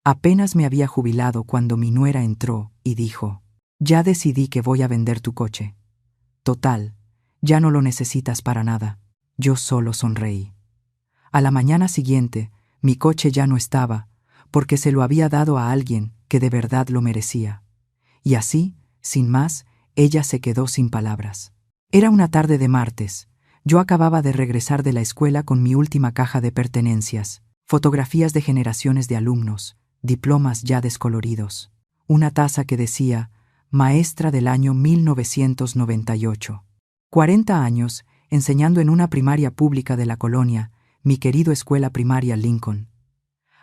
Apenas me había jubilado cuando mi nuera entró y dijo: «Ya decidí que voy a vender tu coche. Total, ya no lo necesitas para nada». Yo solo sonreí. A la mañana siguiente, mi coche ya no estaba, porque se lo había dado a alguien que de verdad lo merecía. Y así, sin más, ella se quedó sin palabras. Era una tarde de martes. Yo acababa de regresar de la escuela con mi última caja de pertenencias, fotografías de generaciones de alumnos, diplomas ya descoloridos, una taza que decía «Maestra del año 1998». 40 años, enseñando en una primaria pública de la colonia, mi querido escuela primaria Lincoln.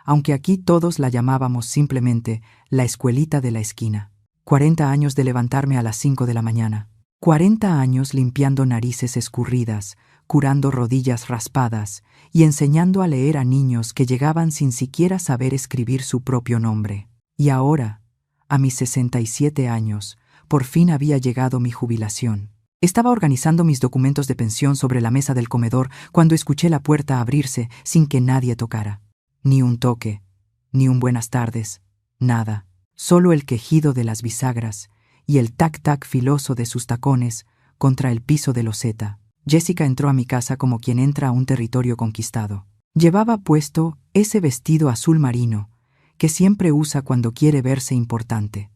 Aunque aquí todos la llamábamos simplemente la escuelita de la esquina. 40 años de levantarme a las 5 de la mañana. 40 años limpiando narices escurridas, curando rodillas raspadas y enseñando a leer a niños que llegaban sin siquiera saber escribir su propio nombre. Y ahora, a mis 67 años, por fin había llegado mi jubilación. Estaba organizando mis documentos de pensión sobre la mesa del comedor cuando escuché la puerta abrirse sin que nadie tocara. Ni un toque, ni un buenas tardes, nada. Solo el quejido de las bisagras y el tac-tac filoso de sus tacones contra el piso de loseta. Jessica entró a mi casa como quien entra a un territorio conquistado. Llevaba puesto ese vestido azul marino que siempre usa cuando quiere verse importante.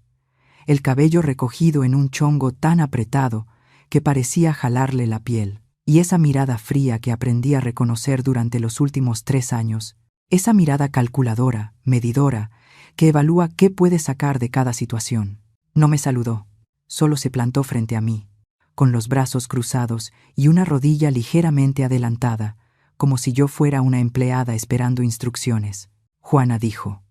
El cabello recogido en un chongo tan apretado que parecía jalarle la piel, y esa mirada fría que aprendí a reconocer durante los últimos 3 años, esa mirada calculadora, medidora, que evalúa qué puede sacar de cada situación. No me saludó, solo se plantó frente a mí, con los brazos cruzados y una rodilla ligeramente adelantada, como si yo fuera una empleada esperando instrucciones. Juana dijo,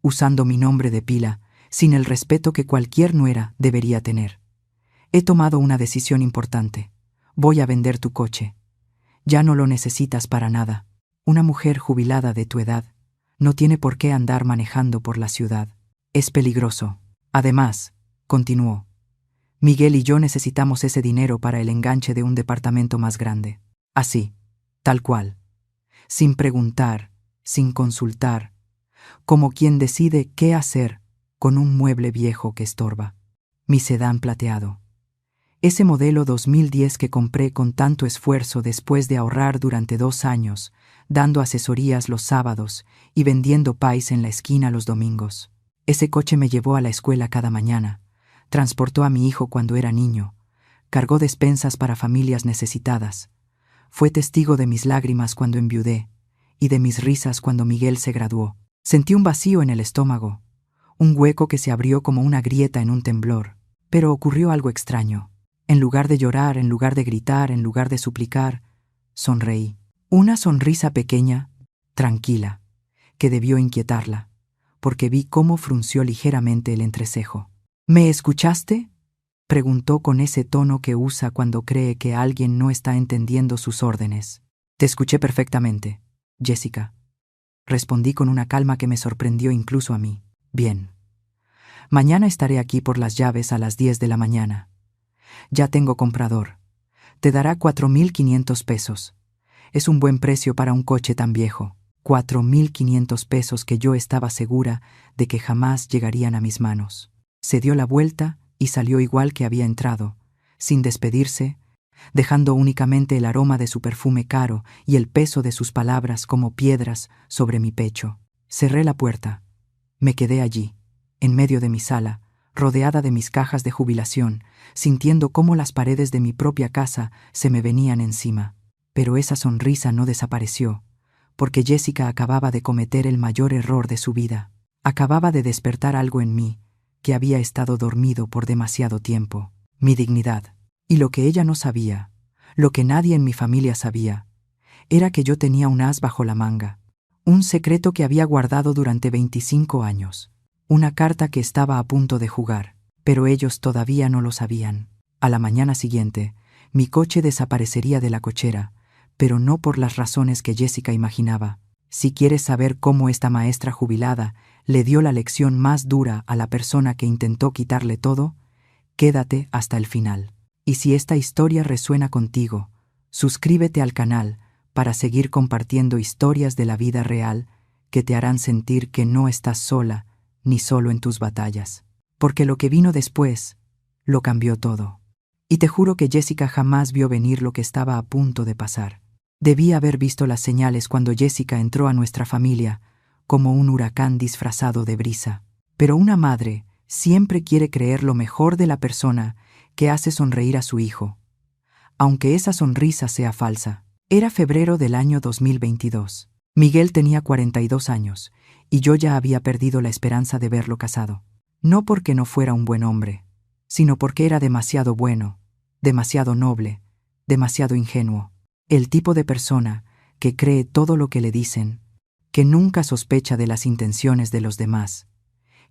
usando mi nombre de pila, sin el respeto que cualquier nuera debería tener. He tomado una decisión importante. Voy a vender tu coche. Ya no lo necesitas para nada. Una mujer jubilada de tu edad no tiene por qué andar manejando por la ciudad. Es peligroso. Además, continuó, Miguel y yo necesitamos ese dinero para el enganche de un departamento más grande. Así, tal cual. Sin preguntar, sin consultar, como quien decide qué hacer con un mueble viejo que estorba. Mi sedán plateado. Ese modelo 2010 que compré con tanto esfuerzo después de ahorrar durante 2 años, dando asesorías los sábados y vendiendo pies en la esquina los domingos. Ese coche me llevó a la escuela cada mañana, transportó a mi hijo cuando era niño, cargó despensas para familias necesitadas, fue testigo de mis lágrimas cuando enviudé y de mis risas cuando Miguel se graduó. Sentí un vacío en el estómago, un hueco que se abrió como una grieta en un temblor, pero ocurrió algo extraño. En lugar de llorar, en lugar de gritar, en lugar de suplicar, sonreí. Una sonrisa pequeña, tranquila, que debió inquietarla, porque vi cómo frunció ligeramente el entrecejo. ¿Me escuchaste?, preguntó con ese tono que usa cuando cree que alguien no está entendiendo sus órdenes. Te escuché perfectamente, Jessica. Respondí con una calma que me sorprendió incluso a mí. Bien. Mañana estaré aquí por las llaves a las 10 de la mañana. Ya tengo comprador. Te dará 4,500 pesos. Es un buen precio para un coche tan viejo. 4,500 pesos que yo estaba segura de que jamás llegarían a mis manos. Se dio la vuelta y salió igual que había entrado, sin despedirse, dejando únicamente el aroma de su perfume caro y el peso de sus palabras como piedras sobre mi pecho. Cerré la puerta. Me quedé allí, en medio de mi sala, rodeada de mis cajas de jubilación, sintiendo cómo las paredes de mi propia casa se me venían encima. Pero esa sonrisa no desapareció, porque Jessica acababa de cometer el mayor error de su vida. Acababa de despertar algo en mí, que había estado dormido por demasiado tiempo. Mi dignidad. Y lo que ella no sabía, lo que nadie en mi familia sabía, era que yo tenía un as bajo la manga. Un secreto que había guardado durante 25 años. Una carta que estaba a punto de jugar, pero ellos todavía no lo sabían. A la mañana siguiente, mi coche desaparecería de la cochera, pero no por las razones que Jessica imaginaba. Si quieres saber cómo esta maestra jubilada le dio la lección más dura a la persona que intentó quitarle todo, quédate hasta el final. Y si esta historia resuena contigo, suscríbete al canal para seguir compartiendo historias de la vida real que te harán sentir que no estás sola ni solo en tus batallas. Porque lo que vino después lo cambió todo. Y te juro que Jessica jamás vio venir lo que estaba a punto de pasar. Debía haber visto las señales cuando Jessica entró a nuestra familia como un huracán disfrazado de brisa. Pero una madre siempre quiere creer lo mejor de la persona que hace sonreír a su hijo, aunque esa sonrisa sea falsa. Era febrero del año 2022. Miguel tenía 42 años y yo ya había perdido la esperanza de verlo casado. No porque no fuera un buen hombre, sino porque era demasiado bueno, demasiado noble, demasiado ingenuo. El tipo de persona que cree todo lo que le dicen, que nunca sospecha de las intenciones de los demás,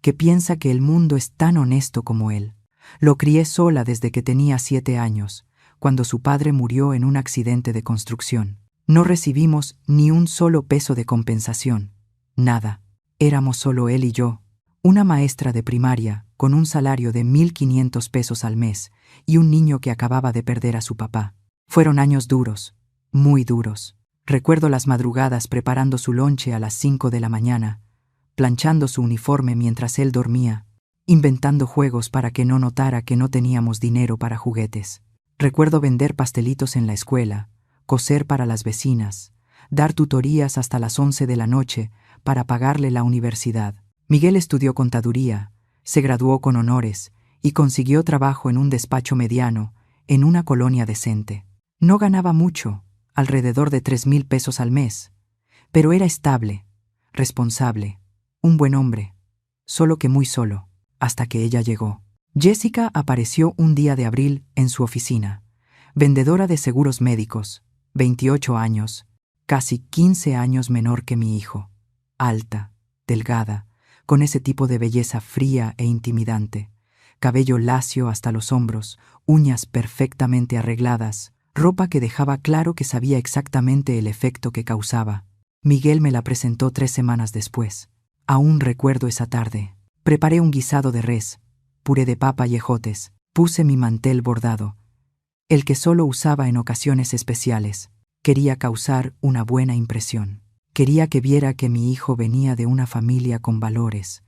que piensa que el mundo es tan honesto como él. Lo crié sola desde que tenía 7 años, cuando su padre murió en un accidente de construcción. No recibimos ni un solo peso de compensación. Nada. Éramos solo él y yo, una maestra de primaria con un salario de 1.500 pesos al mes y un niño que acababa de perder a su papá. Fueron años duros, muy duros. Recuerdo las madrugadas preparando su lonche a las 5 de la mañana, planchando su uniforme mientras él dormía, inventando juegos para que no notara que no teníamos dinero para juguetes. Recuerdo vender pastelitos en la escuela, coser para las vecinas, dar tutorías hasta las 11 de la noche para pagarle la universidad. Miguel estudió contaduría, se graduó con honores y consiguió trabajo en un despacho mediano, en una colonia decente. No ganaba mucho, alrededor de 3,000 pesos al mes, pero era estable, responsable, un buen hombre, solo que muy solo, hasta que ella llegó. Jessica apareció un día de abril en su oficina, vendedora de seguros médicos, 28 años, casi 15 años menor que mi hijo, alta, delgada, con ese tipo de belleza fría e intimidante, cabello lacio hasta los hombros, uñas perfectamente arregladas, ropa que dejaba claro que sabía exactamente el efecto que causaba. Miguel me la presentó 3 semanas después. Aún recuerdo esa tarde. Preparé un guisado de res, puré de papa y ejotes, puse mi mantel bordado, el que solo usaba en ocasiones especiales. Quería causar una buena impresión. Quería que viera que mi hijo venía de una familia con valores,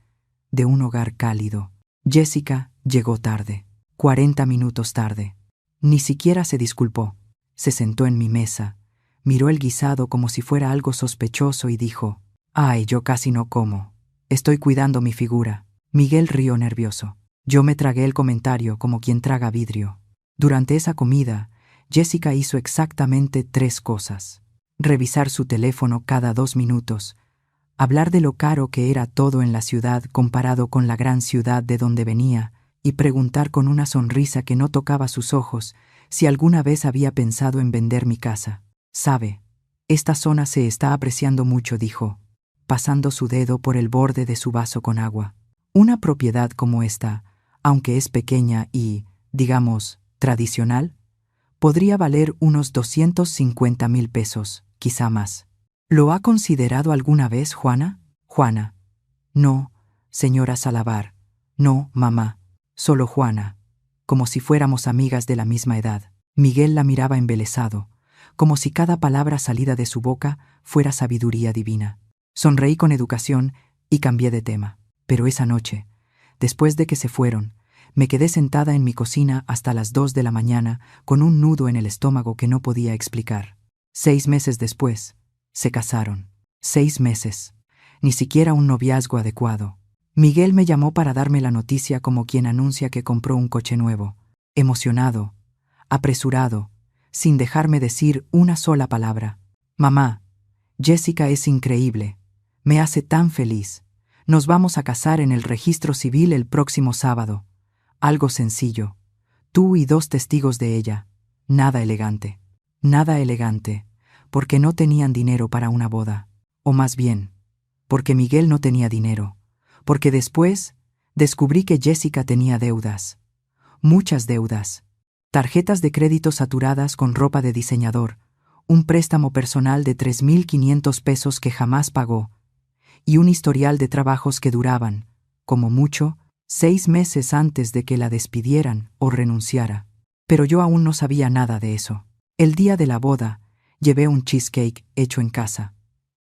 de un hogar cálido. Jessica llegó tarde, 40 minutos tarde. Ni siquiera se disculpó. Se sentó en mi mesa, miró el guisado como si fuera algo sospechoso y dijo: «Ay, yo casi no como. Estoy cuidando mi figura». Miguel rió nervioso. Yo me tragué el comentario como quien traga vidrio. Durante esa comida, Jessica hizo exactamente 3 cosas: revisar su teléfono cada 2 minutos, hablar de lo caro que era todo en la ciudad comparado con la gran ciudad de donde venía, y preguntar con una sonrisa que no tocaba sus ojos si alguna vez había pensado en vender mi casa. «Sabe, esta zona se está apreciando mucho», dijo, pasando su dedo por el borde de su vaso con agua. Una propiedad como esta, aunque es pequeña y, digamos, tradicional, podría valer unos 250,000 pesos, quizá más. ¿Lo ha considerado alguna vez, Juana? Juana. No, señora Salavar. No, mamá. Solo Juana. Como si fuéramos amigas de la misma edad. Miguel la miraba embelesado, como si cada palabra salida de su boca fuera sabiduría divina. Sonreí con educación y cambié de tema. Pero esa noche, después de que se fueron, me quedé sentada en mi cocina hasta las 2 de la mañana con un nudo en el estómago que no podía explicar. 6 meses después, se casaron. 6 meses. Ni siquiera un noviazgo adecuado. Miguel me llamó para darme la noticia como quien anuncia que compró un coche nuevo. Emocionado, apresurado, sin dejarme decir una sola palabra. «Mamá, Jessica es increíble. Me hace tan feliz. Nos vamos a casar en el registro civil el próximo sábado. Algo sencillo. Tú y 2 testigos de ella. Nada elegante. Nada elegante, porque no tenían dinero para una boda. O más bien, porque Miguel no tenía dinero. Porque después descubrí que Jessica tenía deudas. Muchas deudas. Tarjetas de crédito saturadas con ropa de diseñador, un préstamo personal de 3,500 pesos que jamás pagó, y un historial de trabajos que duraban, como mucho, 6 meses antes de que la despidieran o renunciara. Pero yo aún no sabía nada de eso. El día de la boda, llevé un cheesecake hecho en casa.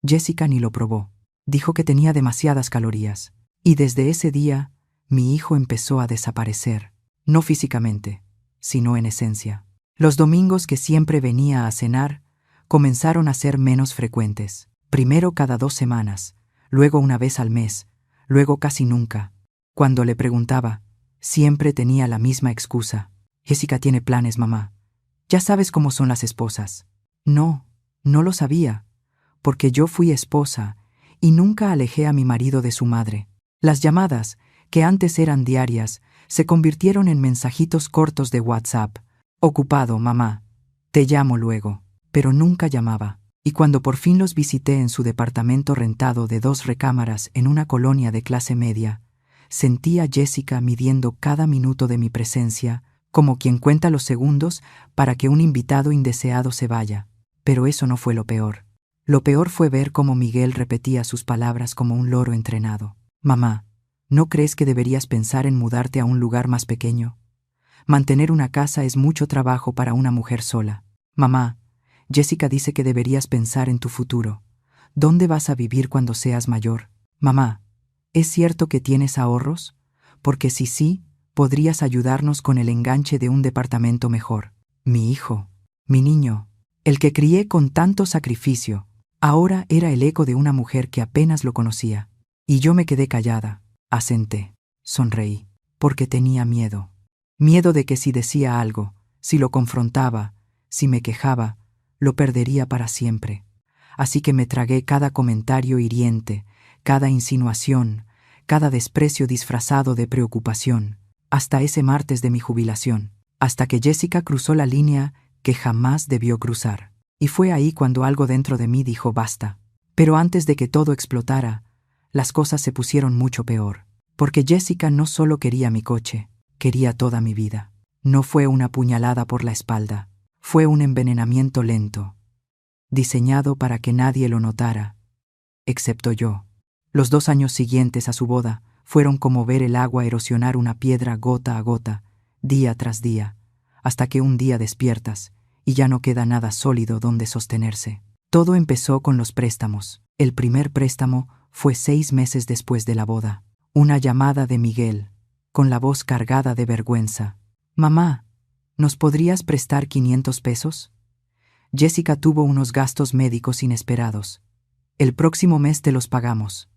Jessica ni lo probó. Dijo que tenía demasiadas calorías. Y desde ese día, mi hijo empezó a desaparecer. No físicamente, sino en esencia. Los domingos que siempre venía a cenar comenzaron a ser menos frecuentes. Primero cada 2 semanas, luego una vez al mes, luego casi nunca. Cuando le preguntaba, siempre tenía la misma excusa. Jessica tiene planes, mamá. Ya sabes cómo son las esposas. No, no lo sabía, porque yo fui esposa y nunca alejé a mi marido de su madre. Las llamadas, que antes eran diarias, se convirtieron en mensajitos cortos de WhatsApp. Ocupado, mamá. Te llamo luego. Pero nunca llamaba. Y cuando por fin los visité en su departamento rentado de 2 recámaras en una colonia de clase media, sentí a Jessica midiendo cada minuto de mi presencia, como quien cuenta los segundos para que un invitado indeseado se vaya. Pero eso no fue lo peor. Lo peor fue ver cómo Miguel repetía sus palabras como un loro entrenado. Mamá, ¿no crees que deberías pensar en mudarte a un lugar más pequeño? Mantener una casa es mucho trabajo para una mujer sola. Mamá, Jessica dice que deberías pensar en tu futuro. ¿Dónde vas a vivir cuando seas mayor? Mamá, ¿es cierto que tienes ahorros? Porque si sí, podrías ayudarnos con el enganche de un departamento mejor. Mi hijo, mi niño, el que crié con tanto sacrificio, ahora era el eco de una mujer que apenas lo conocía. Y yo me quedé callada, asenté, sonreí, porque tenía miedo. Miedo de que si decía algo, si lo confrontaba, si me quejaba, lo perdería para siempre. Así que me tragué cada comentario hiriente, cada insinuación, cada desprecio disfrazado de preocupación, hasta ese martes de mi jubilación, hasta que Jessica cruzó la línea que jamás debió cruzar. Y fue ahí cuando algo dentro de mí dijo basta. Pero antes de que todo explotara, las cosas se pusieron mucho peor, porque Jessica no solo quería mi coche, quería toda mi vida. No fue una puñalada por la espalda, fue un envenenamiento lento, diseñado para que nadie lo notara, excepto yo. Los 2 años siguientes a su boda fueron como ver el agua erosionar una piedra gota a gota, día tras día, hasta que un día despiertas y ya no queda nada sólido donde sostenerse. Todo empezó con los préstamos. El primer préstamo fue 6 meses después de la boda. Una llamada de Miguel, con la voz cargada de vergüenza. Mamá, ¿nos podrías prestar 500 pesos? Jessica tuvo unos gastos médicos inesperados. El próximo mes te los pagamos.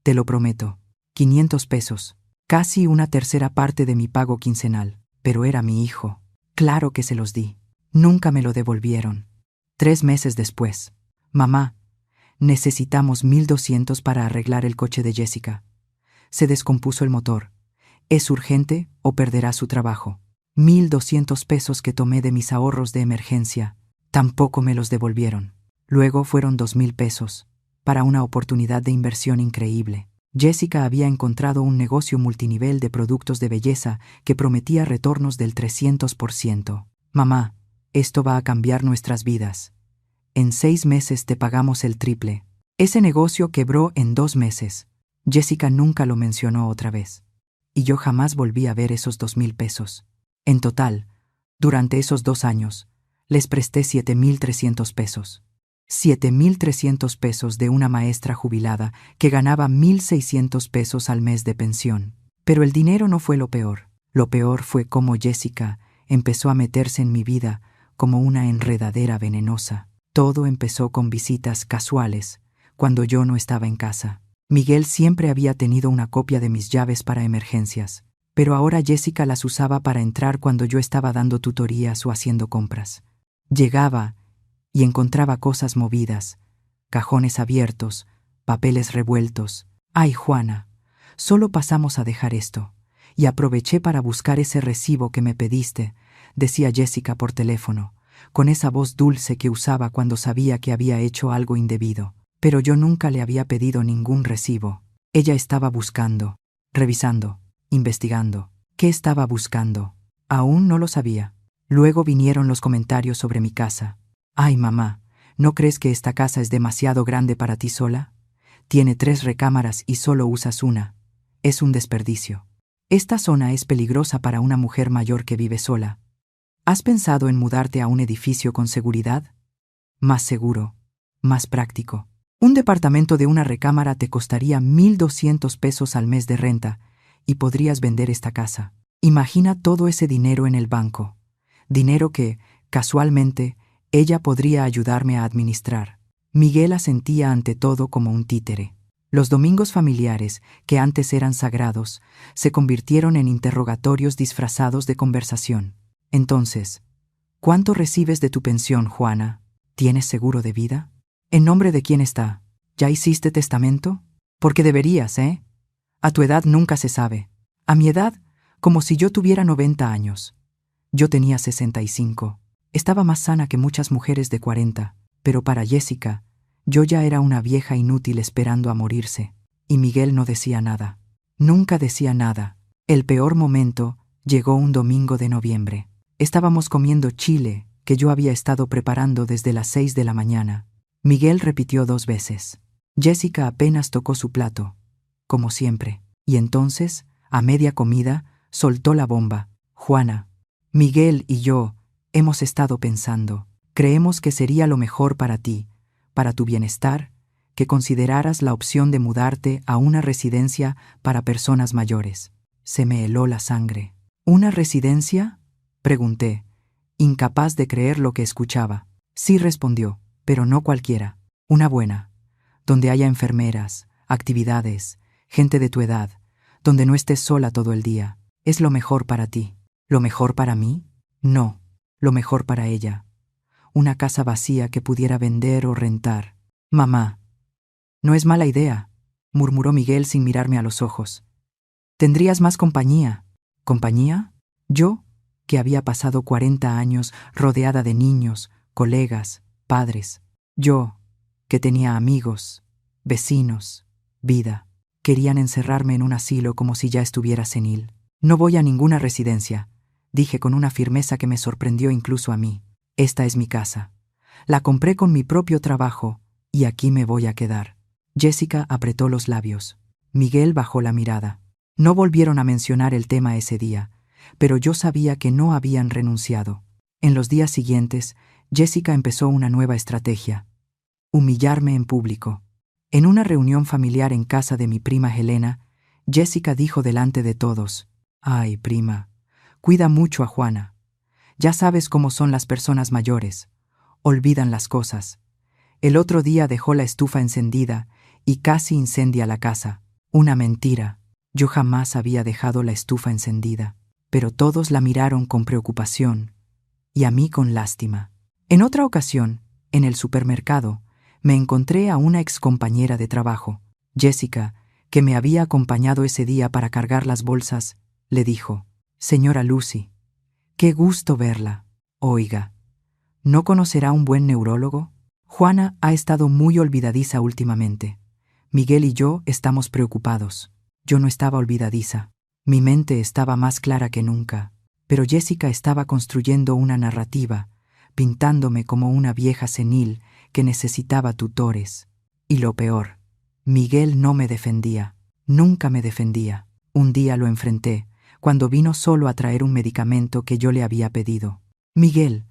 Te lo prometo. 500 pesos. Casi una tercera parte de mi pago quincenal. Pero era mi hijo. Claro que se los di. Nunca me lo devolvieron. 3 meses después. Mamá, necesitamos 1,200 para arreglar el coche de Jessica. Se descompuso el motor. Es urgente o perderá su trabajo. 1,200 pesos que tomé de mis ahorros de emergencia. Tampoco me los devolvieron. Luego fueron 2,000 pesos, para una oportunidad de inversión increíble. Jessica había encontrado un negocio multinivel de productos de belleza que prometía retornos del 300%. Mamá, esto va a cambiar nuestras vidas. En 6 meses te pagamos el triple. Ese negocio quebró en 2 meses. Jessica nunca lo mencionó otra vez. Y yo jamás volví a ver esos 2,000 pesos. En total, durante esos 2 años, les presté 7,300 pesos. 7,300 pesos de una maestra jubilada que ganaba 1,600 pesos al mes de pensión. Pero el dinero no fue lo peor. Lo peor fue cómo Jessica empezó a meterse en mi vida como una enredadera venenosa. Todo empezó con visitas casuales, cuando yo no estaba en casa. Miguel siempre había tenido una copia de mis llaves para emergencias, pero ahora Jessica las usaba para entrar cuando yo estaba dando tutorías o haciendo compras. Llegaba y encontraba cosas movidas, cajones abiertos, papeles revueltos. ¡Ay, Juana! Solo pasamos a dejar esto. Y aproveché para buscar ese recibo que me pediste, decía Jessica por teléfono, con esa voz dulce que usaba cuando sabía que había hecho algo indebido. Pero yo nunca le había pedido ningún recibo. Ella estaba buscando, revisando, investigando. ¿Qué estaba buscando? Aún no lo sabía. Luego vinieron los comentarios sobre mi casa. Ay, mamá, ¿no crees que esta casa es demasiado grande para ti sola? Tiene 3 recámaras y solo usas una. Es un desperdicio. Esta zona es peligrosa para una mujer mayor que vive sola. ¿Has pensado en mudarte a un edificio con seguridad? Más seguro, más práctico. Un departamento de una recámara te costaría 1,200 pesos al mes de renta y podrías vender esta casa. Imagina todo ese dinero en el banco. Dinero que, casualmente, ella podría ayudarme a administrar. Miguel asentía ante todo como un títere. Los domingos familiares, que antes eran sagrados, se convirtieron en interrogatorios disfrazados de conversación. Entonces, ¿cuánto recibes de tu pensión, Juana? ¿Tienes seguro de vida? ¿En nombre de quién está? ¿Ya hiciste testamento? Porque deberías, ¿eh? A tu edad nunca se sabe. A mi edad, como si yo tuviera 90 años. Yo tenía 65. Estaba más sana que muchas mujeres de 40, pero para Jessica, yo ya era una vieja inútil esperando a morirse. Y Miguel no decía nada. Nunca decía nada. El peor momento llegó un domingo de noviembre. Estábamos comiendo chile, que yo había estado preparando desde las 6 de la mañana. Miguel repitió 2 veces. Jessica apenas tocó su plato, como siempre. Y entonces, a media comida, soltó la bomba. Juana, Miguel y yo hemos estado pensando. Creemos que sería lo mejor para ti, para tu bienestar, que consideraras la opción de mudarte a una residencia para personas mayores. Se me heló la sangre. ¿Una residencia?, pregunté, incapaz de creer lo que escuchaba. Sí, respondió, pero no cualquiera. Una buena, donde haya enfermeras, actividades, gente de tu edad, donde no estés sola todo el día. Es lo mejor para ti. ¿Lo mejor para mí? No, lo mejor para ella. Una casa vacía que pudiera vender o rentar. Mamá. No es mala idea, murmuró Miguel sin mirarme a los ojos. Tendrías más compañía. ¿Compañía? Yo, que había pasado 40 años rodeada de niños, colegas, padres. Yo, que tenía amigos, vecinos, vida. Querían encerrarme en un asilo como si ya estuviera senil. No voy a ninguna residencia, dije con una firmeza que me sorprendió incluso a mí. Esta es mi casa. La compré con mi propio trabajo y aquí me voy a quedar. Jessica apretó los labios. Miguel bajó la mirada. No volvieron a mencionar el tema ese día, pero yo sabía que no habían renunciado. En los días siguientes, Jessica empezó una nueva estrategia: humillarme en público. En una reunión familiar en casa de mi prima Helena, Jessica dijo delante de todos: «Ay, prima, cuida mucho a Juana. Ya sabes cómo son las personas mayores. Olvidan las cosas. El otro día dejó la estufa encendida y casi incendia la casa. Una mentira. Yo jamás había dejado la estufa encendida». Pero todos la miraron con preocupación y a mí con lástima. En otra ocasión, en el supermercado, me encontré a una excompañera de trabajo. Jessica, que me había acompañado ese día para cargar las bolsas, le dijo: «Señora Lucy, qué gusto verla. Oiga, ¿no conocerá un buen neurólogo? Juana ha estado muy olvidadiza últimamente. Miguel y yo estamos preocupados». Yo no estaba olvidadiza. Mi mente estaba más clara que nunca, pero Jessica estaba construyendo una narrativa, pintándome como una vieja senil que necesitaba tutores. Y lo peor, Miguel no me defendía, nunca me defendía. Un día lo enfrenté, cuando vino solo a traer un medicamento que yo le había pedido. «Miguel,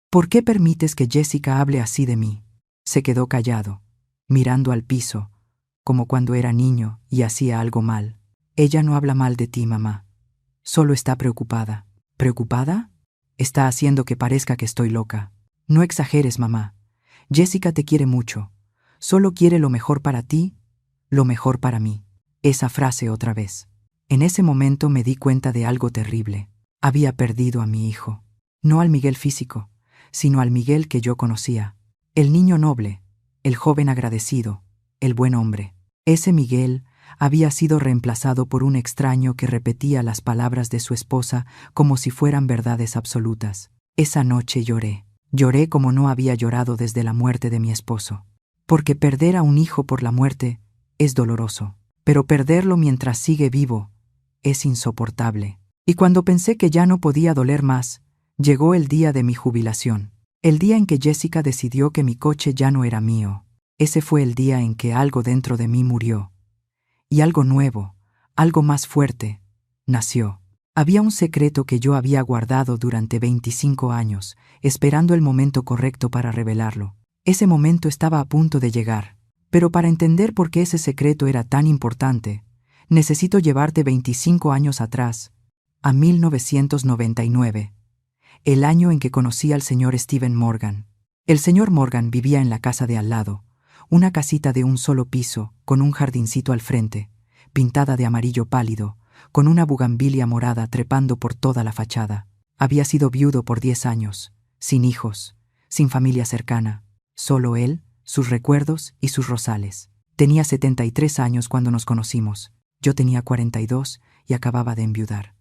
¿por qué permites que Jessica hable así de mí?». Se quedó callado, mirando al piso, como cuando era niño y hacía algo mal. «Ella no habla mal de ti, mamá. Solo está preocupada». «¿Preocupada? Está haciendo que parezca que estoy loca». «No exageres, mamá. Jessica te quiere mucho. Solo quiere lo mejor para ti, lo mejor para mí». Esa frase otra vez. En ese momento me di cuenta de algo terrible. Había perdido a mi hijo. No al Miguel físico, sino al Miguel que yo conocía. El niño noble, el joven agradecido, el buen hombre. Ese Miguel había sido reemplazado por un extraño que repetía las palabras de su esposa como si fueran verdades absolutas. Esa noche lloré. Lloré como no había llorado desde la muerte de mi esposo. Porque perder a un hijo por la muerte es doloroso, pero perderlo mientras sigue vivo es insoportable. Y cuando pensé que ya no podía doler más, llegó el día de mi jubilación. El día en que Jessica decidió que mi coche ya no era mío. Ese fue el día en que algo dentro de mí murió. Y algo nuevo, algo más fuerte, nació. Había un secreto que yo había guardado durante 25 años, esperando el momento correcto para revelarlo. Ese momento estaba a punto de llegar. Pero para entender por qué ese secreto era tan importante, necesito llevarte 25 años atrás, a 1999, el año en que conocí al señor Stephen Morgan. El señor Morgan vivía en la casa de al lado, una casita de un solo piso, con un jardincito al frente, pintada de amarillo pálido, con una bugambilia morada trepando por toda la fachada. Había sido viudo por 10 años, sin hijos, sin familia cercana, solo él, sus recuerdos y sus rosales. Tenía 73 años cuando nos conocimos. Yo tenía 42 y acababa de enviudar.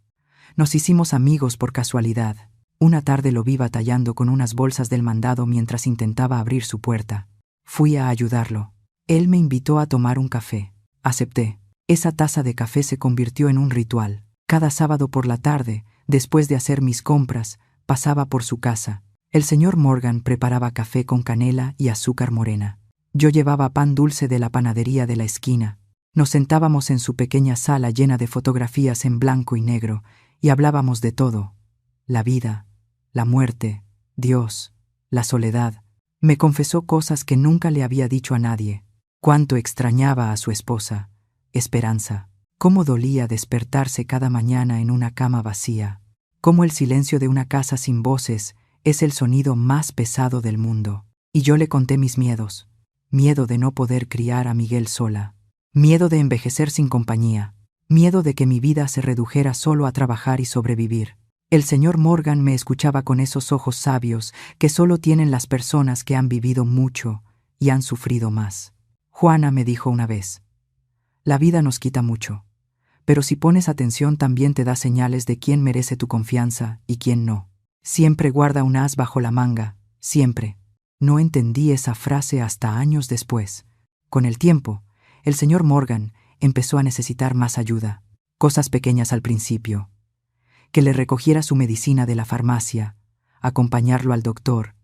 Nos hicimos amigos por casualidad. Una tarde lo vi batallando con unas bolsas del mandado mientras intentaba abrir su puerta. Fui a ayudarlo. Él me invitó a tomar un café. Acepté. Esa taza de café se convirtió en un ritual. Cada sábado por la tarde, después de hacer mis compras, pasaba por su casa. El señor Morgan preparaba café con canela y azúcar morena. Yo llevaba pan dulce de la panadería de la esquina. Nos sentábamos en su pequeña sala llena de fotografías en blanco y negro y hablábamos de todo: la vida, la muerte, Dios, la soledad. Me confesó cosas que nunca le había dicho a nadie. Cuánto extrañaba a su esposa, Esperanza. Cómo dolía despertarse cada mañana en una cama vacía. Cómo el silencio de una casa sin voces es el sonido más pesado del mundo. Y yo le conté mis miedos. Miedo de no poder criar a Miguel sola. Miedo de envejecer sin compañía. Miedo de que mi vida se redujera solo a trabajar y sobrevivir. El señor Morgan me escuchaba con esos ojos sabios que solo tienen las personas que han vivido mucho y han sufrido más. Juana, me dijo una vez, la vida nos quita mucho, pero si pones atención también te da señales de quién merece tu confianza y quién no. Siempre guarda un as bajo la manga, siempre. No entendí esa frase hasta años después. Con el tiempo, el señor Morgan empezó a necesitar más ayuda. Cosas pequeñas al principio. Que le recogiera su medicina de la farmacia, acompañarlo al doctor,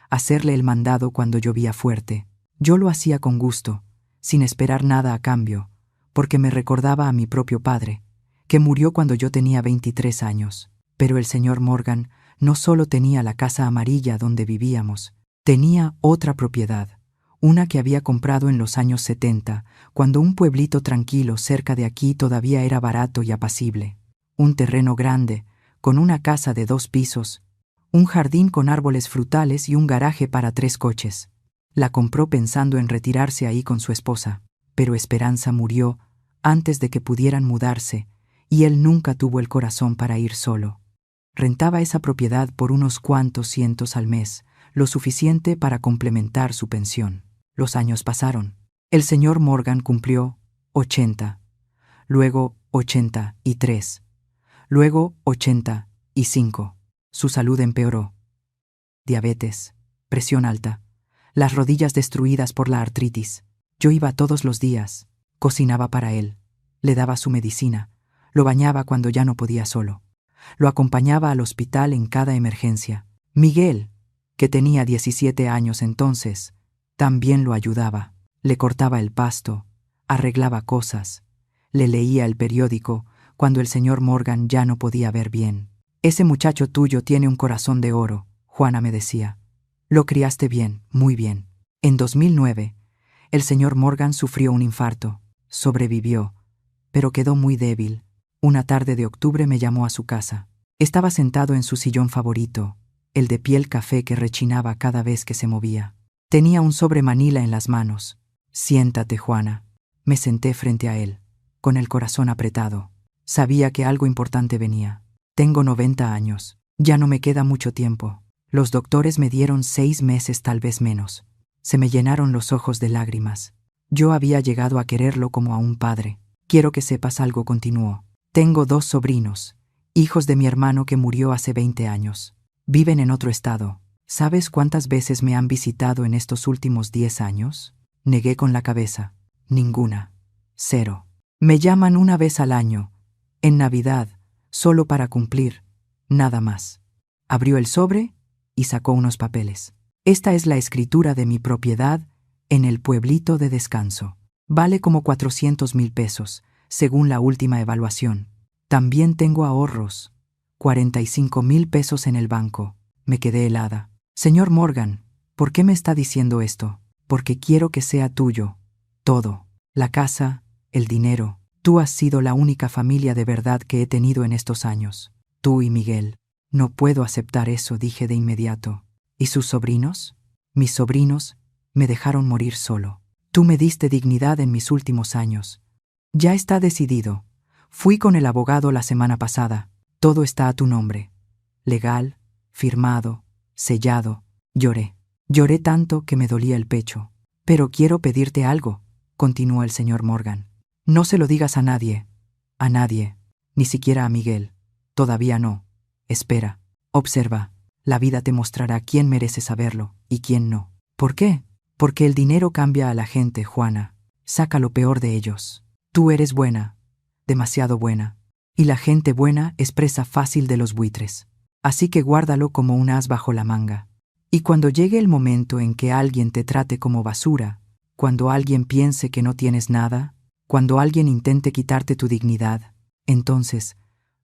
hacerle el mandado cuando llovía fuerte. Yo lo hacía con gusto, sin esperar nada a cambio, porque me recordaba a mi propio padre, que murió cuando yo tenía 23 años. Pero el señor Morgan no solo tenía la casa amarilla donde vivíamos, tenía otra propiedad, una que había comprado en los años 70, cuando un pueblito tranquilo cerca de aquí todavía era barato y apacible. Un terreno grande, con una casa de 2 pisos, un jardín con árboles frutales y un garaje para 3 coches. La compró pensando en retirarse ahí con su esposa, pero Esperanza murió antes de que pudieran mudarse, y él nunca tuvo el corazón para ir solo. Rentaba esa propiedad por unos cuantos cientos al mes, lo suficiente para complementar su pensión. Los años pasaron. El señor Morgan cumplió 80, luego 83, luego 85. Su salud empeoró. Diabetes, presión alta, las rodillas destruidas por la artritis. Yo iba todos los días, cocinaba para él, le daba su medicina, lo bañaba cuando ya no podía solo. Lo acompañaba al hospital en cada emergencia. Miguel, que tenía 17 años entonces, también lo ayudaba. Le cortaba el pasto, arreglaba cosas, le leía el periódico cuando el señor Morgan ya no podía ver bien. Ese muchacho tuyo tiene un corazón de oro, Juana me decía. Lo criaste bien, muy bien. En 2009, el señor Morgan sufrió un infarto. Sobrevivió, pero quedó muy débil. Una tarde de octubre me llamó a su casa. Estaba sentado en su sillón favorito, el de piel café que rechinaba cada vez que se movía. Tenía un sobre manila en las manos. Siéntate, Juana. Me senté frente a él, con el corazón apretado. Sabía que algo importante venía. Tengo 90 años. Ya no me queda mucho tiempo. Los doctores me dieron 6 meses, tal vez menos. Se me llenaron los ojos de lágrimas. Yo había llegado a quererlo como a un padre. Quiero que sepas algo, continuó. Tengo 2 sobrinos, hijos de mi hermano que murió hace 20 años. Viven en otro estado. ¿Sabes cuántas veces me han visitado en estos últimos 10 años? Negué con la cabeza. Ninguna. 0. Me llaman una vez al año, en Navidad, solo para cumplir. Nada más. Abrió el sobre y sacó unos papeles. Esta es la escritura de mi propiedad en el pueblito de descanso. Vale como 400,000 pesos, según la última evaluación. También tengo ahorros, 45,000 pesos en el banco. Me quedé helada. Señor Morgan, ¿por qué me está diciendo esto? Porque quiero que sea tuyo. Todo. La casa, el dinero. Tú has sido la única familia de verdad que he tenido en estos años. Tú y Miguel. No puedo aceptar eso, dije de inmediato. ¿Y sus sobrinos? Mis sobrinos me dejaron morir solo. Tú me diste dignidad en mis últimos años. Ya está decidido. Fui con el abogado la semana pasada. Todo está a tu nombre. Legal, firmado, sellado. Lloré. Lloré tanto que me dolía el pecho. Pero quiero pedirte algo, continuó el señor Morgan. No se lo digas a nadie. A nadie. Ni siquiera a Miguel. Todavía no. Espera. Observa. La vida te mostrará quién merece saberlo y quién no. ¿Por qué? Porque el dinero cambia a la gente, Juana. Saca lo peor de ellos. Tú eres buena. Demasiado buena. Y la gente buena es presa fácil de los buitres. Así que guárdalo como un as bajo la manga. Y cuando llegue el momento en que alguien te trate como basura, cuando alguien piense que no tienes nada, cuando alguien intente quitarte tu dignidad, entonces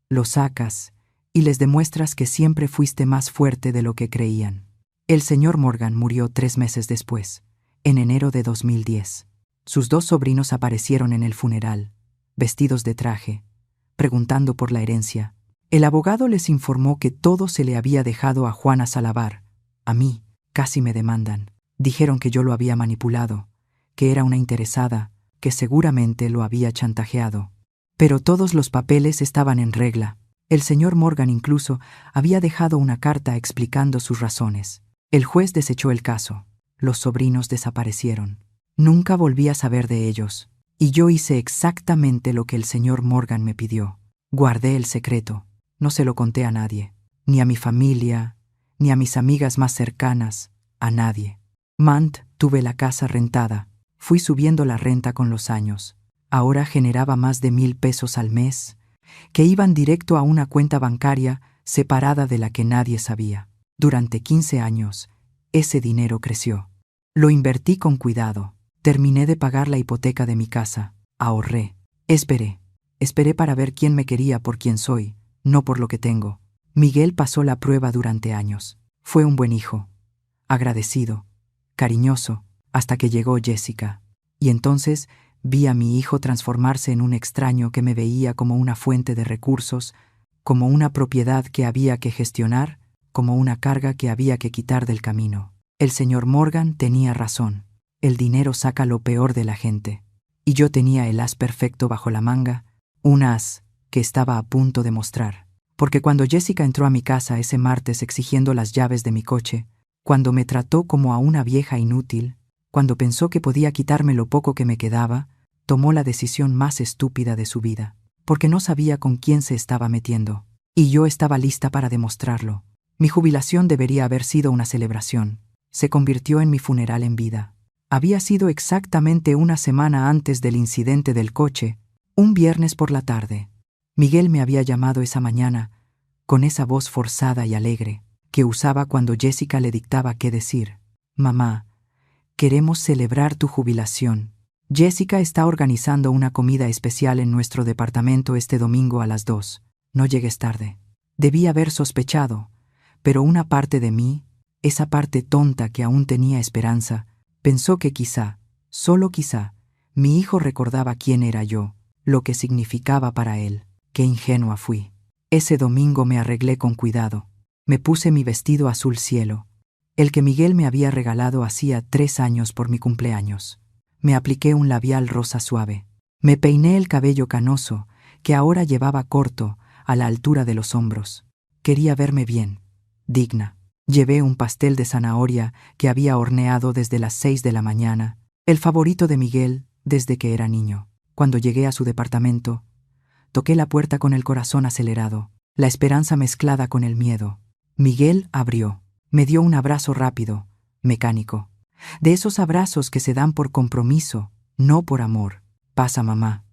lo sacas y les demuestras que siempre fuiste más fuerte de lo que creían. El señor Morgan murió 3 meses después, en enero de 2010. Sus 2 sobrinos aparecieron en el funeral, vestidos de traje, preguntando por la herencia. El abogado les informó que todo se le había dejado a Juana Salavar. A mí, casi me demandan. Dijeron que yo lo había manipulado, que era una interesada, que seguramente lo había chantajeado. Pero todos los papeles estaban en regla. El señor Morgan incluso había dejado una carta explicando sus razones. El juez desechó el caso. Los sobrinos desaparecieron. Nunca volví a saber de ellos. Y yo hice exactamente lo que el señor Morgan me pidió. Guardé el secreto. No se lo conté a nadie. Ni a mi familia, ni a mis amigas más cercanas, a nadie. Tuve la casa rentada. Fui subiendo la renta con los años. Ahora generaba más de 1,000 pesos al mes, que iban directo a una cuenta bancaria separada de la que nadie sabía. Durante 15 años, ese dinero creció. Lo invertí con cuidado. Terminé de pagar la hipoteca de mi casa. Ahorré. Esperé. Esperé para ver quién me quería por quien soy, no por lo que tengo. Miguel pasó la prueba durante años. Fue un buen hijo. Agradecido. Cariñoso. Hasta que llegó Jessica. Y entonces vi a mi hijo transformarse en un extraño que me veía como una fuente de recursos, como una propiedad que había que gestionar, como una carga que había que quitar del camino. El señor Morgan tenía razón. El dinero saca lo peor de la gente. Y yo tenía el as perfecto bajo la manga, un as que estaba a punto de mostrar. Porque cuando Jessica entró a mi casa ese martes exigiendo las llaves de mi coche, cuando me trató como a una vieja inútil, cuando pensó que podía quitarme lo poco que me quedaba, tomó la decisión más estúpida de su vida, porque no sabía con quién se estaba metiendo. Y yo estaba lista para demostrarlo. Mi jubilación debería haber sido una celebración. Se convirtió en mi funeral en vida. Había sido exactamente una semana antes del incidente del coche, un viernes por la tarde. Miguel me había llamado esa mañana, con esa voz forzada y alegre, que usaba cuando Jessica le dictaba qué decir. Mamá, queremos celebrar tu jubilación. Jessica está organizando una comida especial en nuestro departamento este domingo a las 2. No llegues tarde. Debí haber sospechado, pero una parte de mí, esa parte tonta que aún tenía esperanza, pensó que quizá, solo quizá, mi hijo recordaba quién era yo, lo que significaba para él. Qué ingenua fui. Ese domingo me arreglé con cuidado. Me puse mi vestido azul cielo, el que Miguel me había regalado hacía 3 años por mi cumpleaños. Me apliqué un labial rosa suave. Me peiné el cabello canoso, que ahora llevaba corto, a la altura de los hombros. Quería verme bien, digna. Llevé un pastel de zanahoria que había horneado desde las 6 de la mañana, el favorito de Miguel desde que era niño. Cuando llegué a su departamento, toqué la puerta con el corazón acelerado, la esperanza mezclada con el miedo. Miguel abrió. Me dio un abrazo rápido, mecánico. De esos abrazos que se dan por compromiso, no por amor. Pasa, mamá.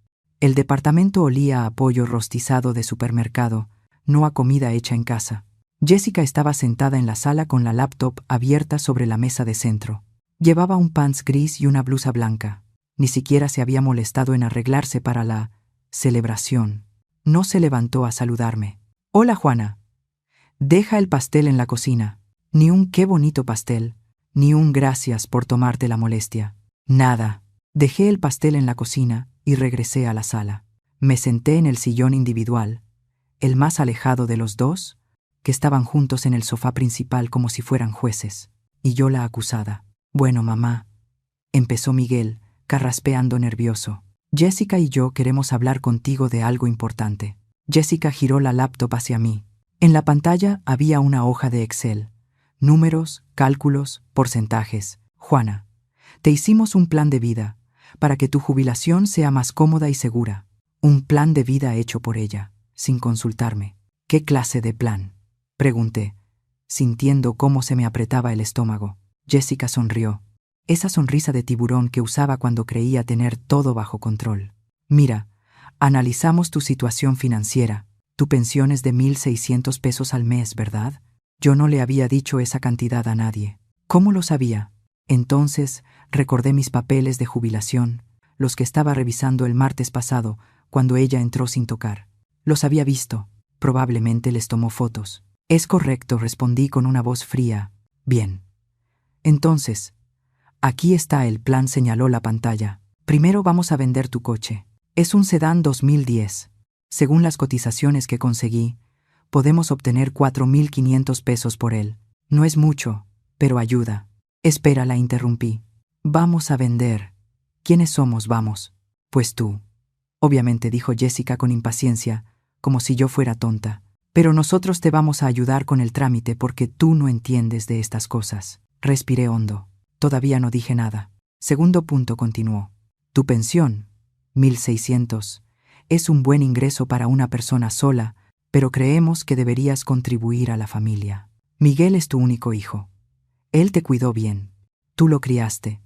El departamento olía a pollo rostizado de supermercado, no a comida hecha en casa. Jessica estaba sentada en la sala con la laptop abierta sobre la mesa de centro. Llevaba un pants gris y una blusa blanca. Ni siquiera se había molestado en arreglarse para la celebración. No se levantó a saludarme. Hola, Juana. Deja el pastel en la cocina. Ni un qué bonito pastel, ni un gracias por tomarte la molestia. Nada. Dejé el pastel en la cocina y regresé a la sala. Me senté en el sillón individual, el más alejado de los dos, que estaban juntos en el sofá principal como si fueran jueces, y yo la acusada. Bueno, mamá, empezó Miguel, carraspeando nervioso. Jessica y yo queremos hablar contigo de algo importante. Jessica giró la laptop hacia mí. En la pantalla había una hoja de Excel. Números, cálculos, porcentajes. Juana, te hicimos un plan de vida, para que tu jubilación sea más cómoda y segura. Un plan de vida hecho por ella, sin consultarme. ¿Qué clase de plan?, pregunté, sintiendo cómo se me apretaba el estómago. Jessica sonrió. Esa sonrisa de tiburón que usaba cuando creía tener todo bajo control. Mira, analizamos tu situación financiera. Tu pensión es de 1,600 pesos al mes, ¿verdad? Yo no le había dicho esa cantidad a nadie. ¿Cómo lo sabía? Entonces recordé mis papeles de jubilación, los que estaba revisando el martes pasado, cuando ella entró sin tocar. Los había visto. Probablemente les tomó fotos. Es correcto, respondí con una voz fría. Bien. Entonces, aquí está el plan, señaló la pantalla. Primero vamos a vender tu coche. Es un sedán 2010. Según las cotizaciones que conseguí, podemos obtener 4,500 pesos por él. No es mucho, pero ayuda. Espera, la interrumpí. Vamos a vender. ¿Quiénes somos, vamos? Pues tú. Obviamente, dijo Jessica con impaciencia, como si yo fuera tonta. Pero nosotros te vamos a ayudar con el trámite porque tú no entiendes de estas cosas. Respiré hondo. Todavía no dije nada. Segundo punto, continuó. Tu pensión, 1,600, es un buen ingreso para una persona sola, pero creemos que deberías contribuir a la familia. Miguel es tu único hijo. Él te cuidó bien. Tú lo criaste,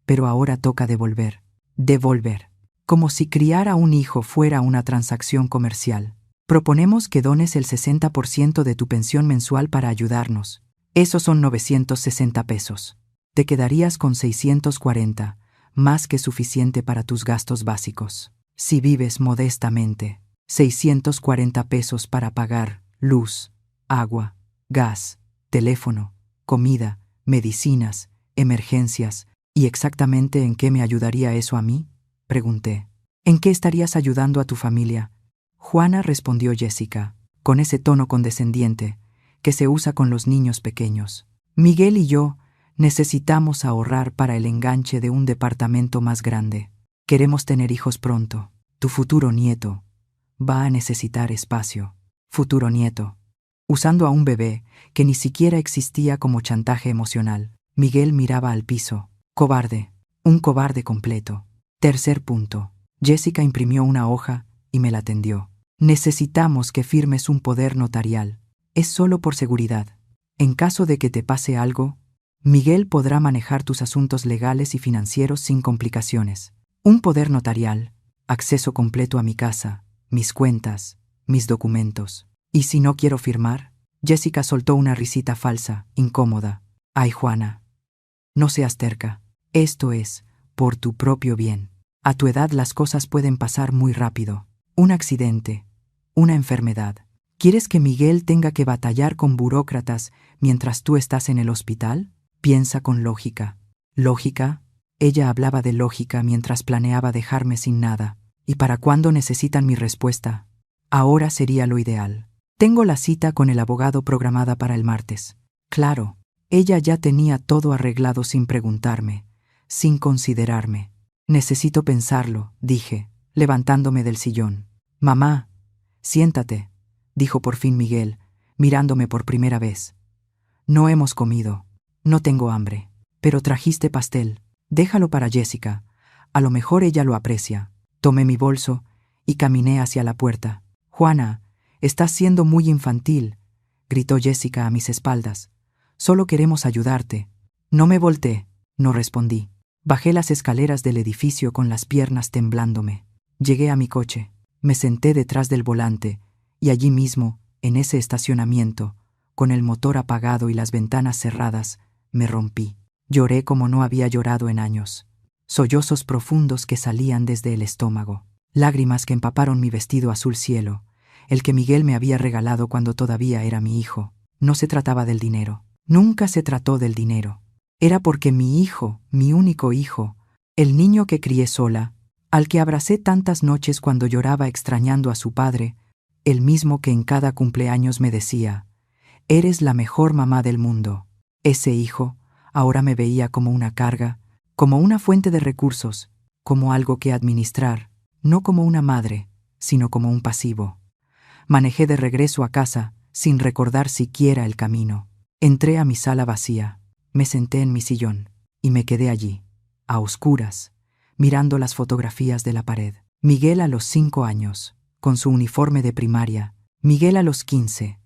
pero ahora toca devolver. Devolver. Como si criar a un hijo fuera una transacción comercial. Proponemos que dones el 60% de tu pensión mensual para ayudarnos. Esos son 960 pesos. Te quedarías con 640, más que suficiente para tus gastos básicos. Si vives modestamente, 640 pesos para pagar luz, agua, gas, teléfono, comida, medicinas, emergencias. ¿Y exactamente en qué me ayudaría eso a mí?, pregunté. ¿En qué estarías ayudando a tu familia? Juana, respondió Jessica, con ese tono condescendiente que se usa con los niños pequeños. Miguel y yo necesitamos ahorrar para el enganche de un departamento más grande. Queremos tener hijos pronto. Tu futuro nieto va a necesitar espacio. Futuro nieto. Usando a un bebé que ni siquiera existía como chantaje emocional. Miguel miraba al piso. Cobarde. Un cobarde completo. Tercer punto. Jessica imprimió una hoja y me la tendió. Necesitamos que firmes un poder notarial. Es solo por seguridad. En caso de que te pase algo, Miguel podrá manejar tus asuntos legales y financieros sin complicaciones. Un poder notarial, acceso completo a mi casa, mis cuentas, mis documentos. ¿Y si no quiero firmar? Jessica soltó una risita falsa, incómoda. Ay, Juana, no seas terca. Esto es por tu propio bien. A tu edad las cosas pueden pasar muy rápido. Un accidente, una enfermedad. ¿Quieres que Miguel tenga que batallar con burócratas mientras tú estás en el hospital? Piensa con lógica. ¿Lógica? Ella hablaba de lógica mientras planeaba dejarme sin nada. ¿Y para cuándo necesitan mi respuesta? Ahora sería lo ideal. Tengo la cita con el abogado programada para el martes. Claro, ella ya tenía todo arreglado sin preguntarme, sin considerarme. Necesito pensarlo, dije, levantándome del sillón. Mamá, siéntate, dijo por fin Miguel, mirándome por primera vez. No hemos comido. No tengo hambre. Pero trajiste pastel. Déjalo para Jessica. A lo mejor ella lo aprecia. Tomé mi bolso y caminé hacia la puerta. Juana, estás siendo muy infantil, gritó Jessica a mis espaldas. Solo queremos ayudarte. No me volteé, no respondí. Bajé las escaleras del edificio con las piernas temblándome. Llegué a mi coche. Me senté detrás del volante y allí mismo, en ese estacionamiento, con el motor apagado y las ventanas cerradas, me rompí. Lloré como no había llorado en años. Sollozos profundos que salían desde el estómago. Lágrimas que empaparon mi vestido azul cielo, el que Miguel me había regalado cuando todavía era mi hijo. No se trataba del dinero. Nunca se trató del dinero. Era porque mi hijo, mi único hijo, El niño que crié sola, al que abracé tantas noches cuando lloraba extrañando a su padre, el mismo que en cada cumpleaños me decía: «Eres la mejor mamá del mundo». Ese hijo ahora me veía como una carga, como una fuente de recursos, como algo que administrar, no como una madre, sino como un pasivo. Manejé de regreso a casa, sin recordar siquiera el camino. Entré a mi sala vacía, me senté en mi sillón, y me quedé allí, a oscuras, mirando las fotografías de la pared. Miguel a los 5 años, con su uniforme de primaria. Miguel a los 15,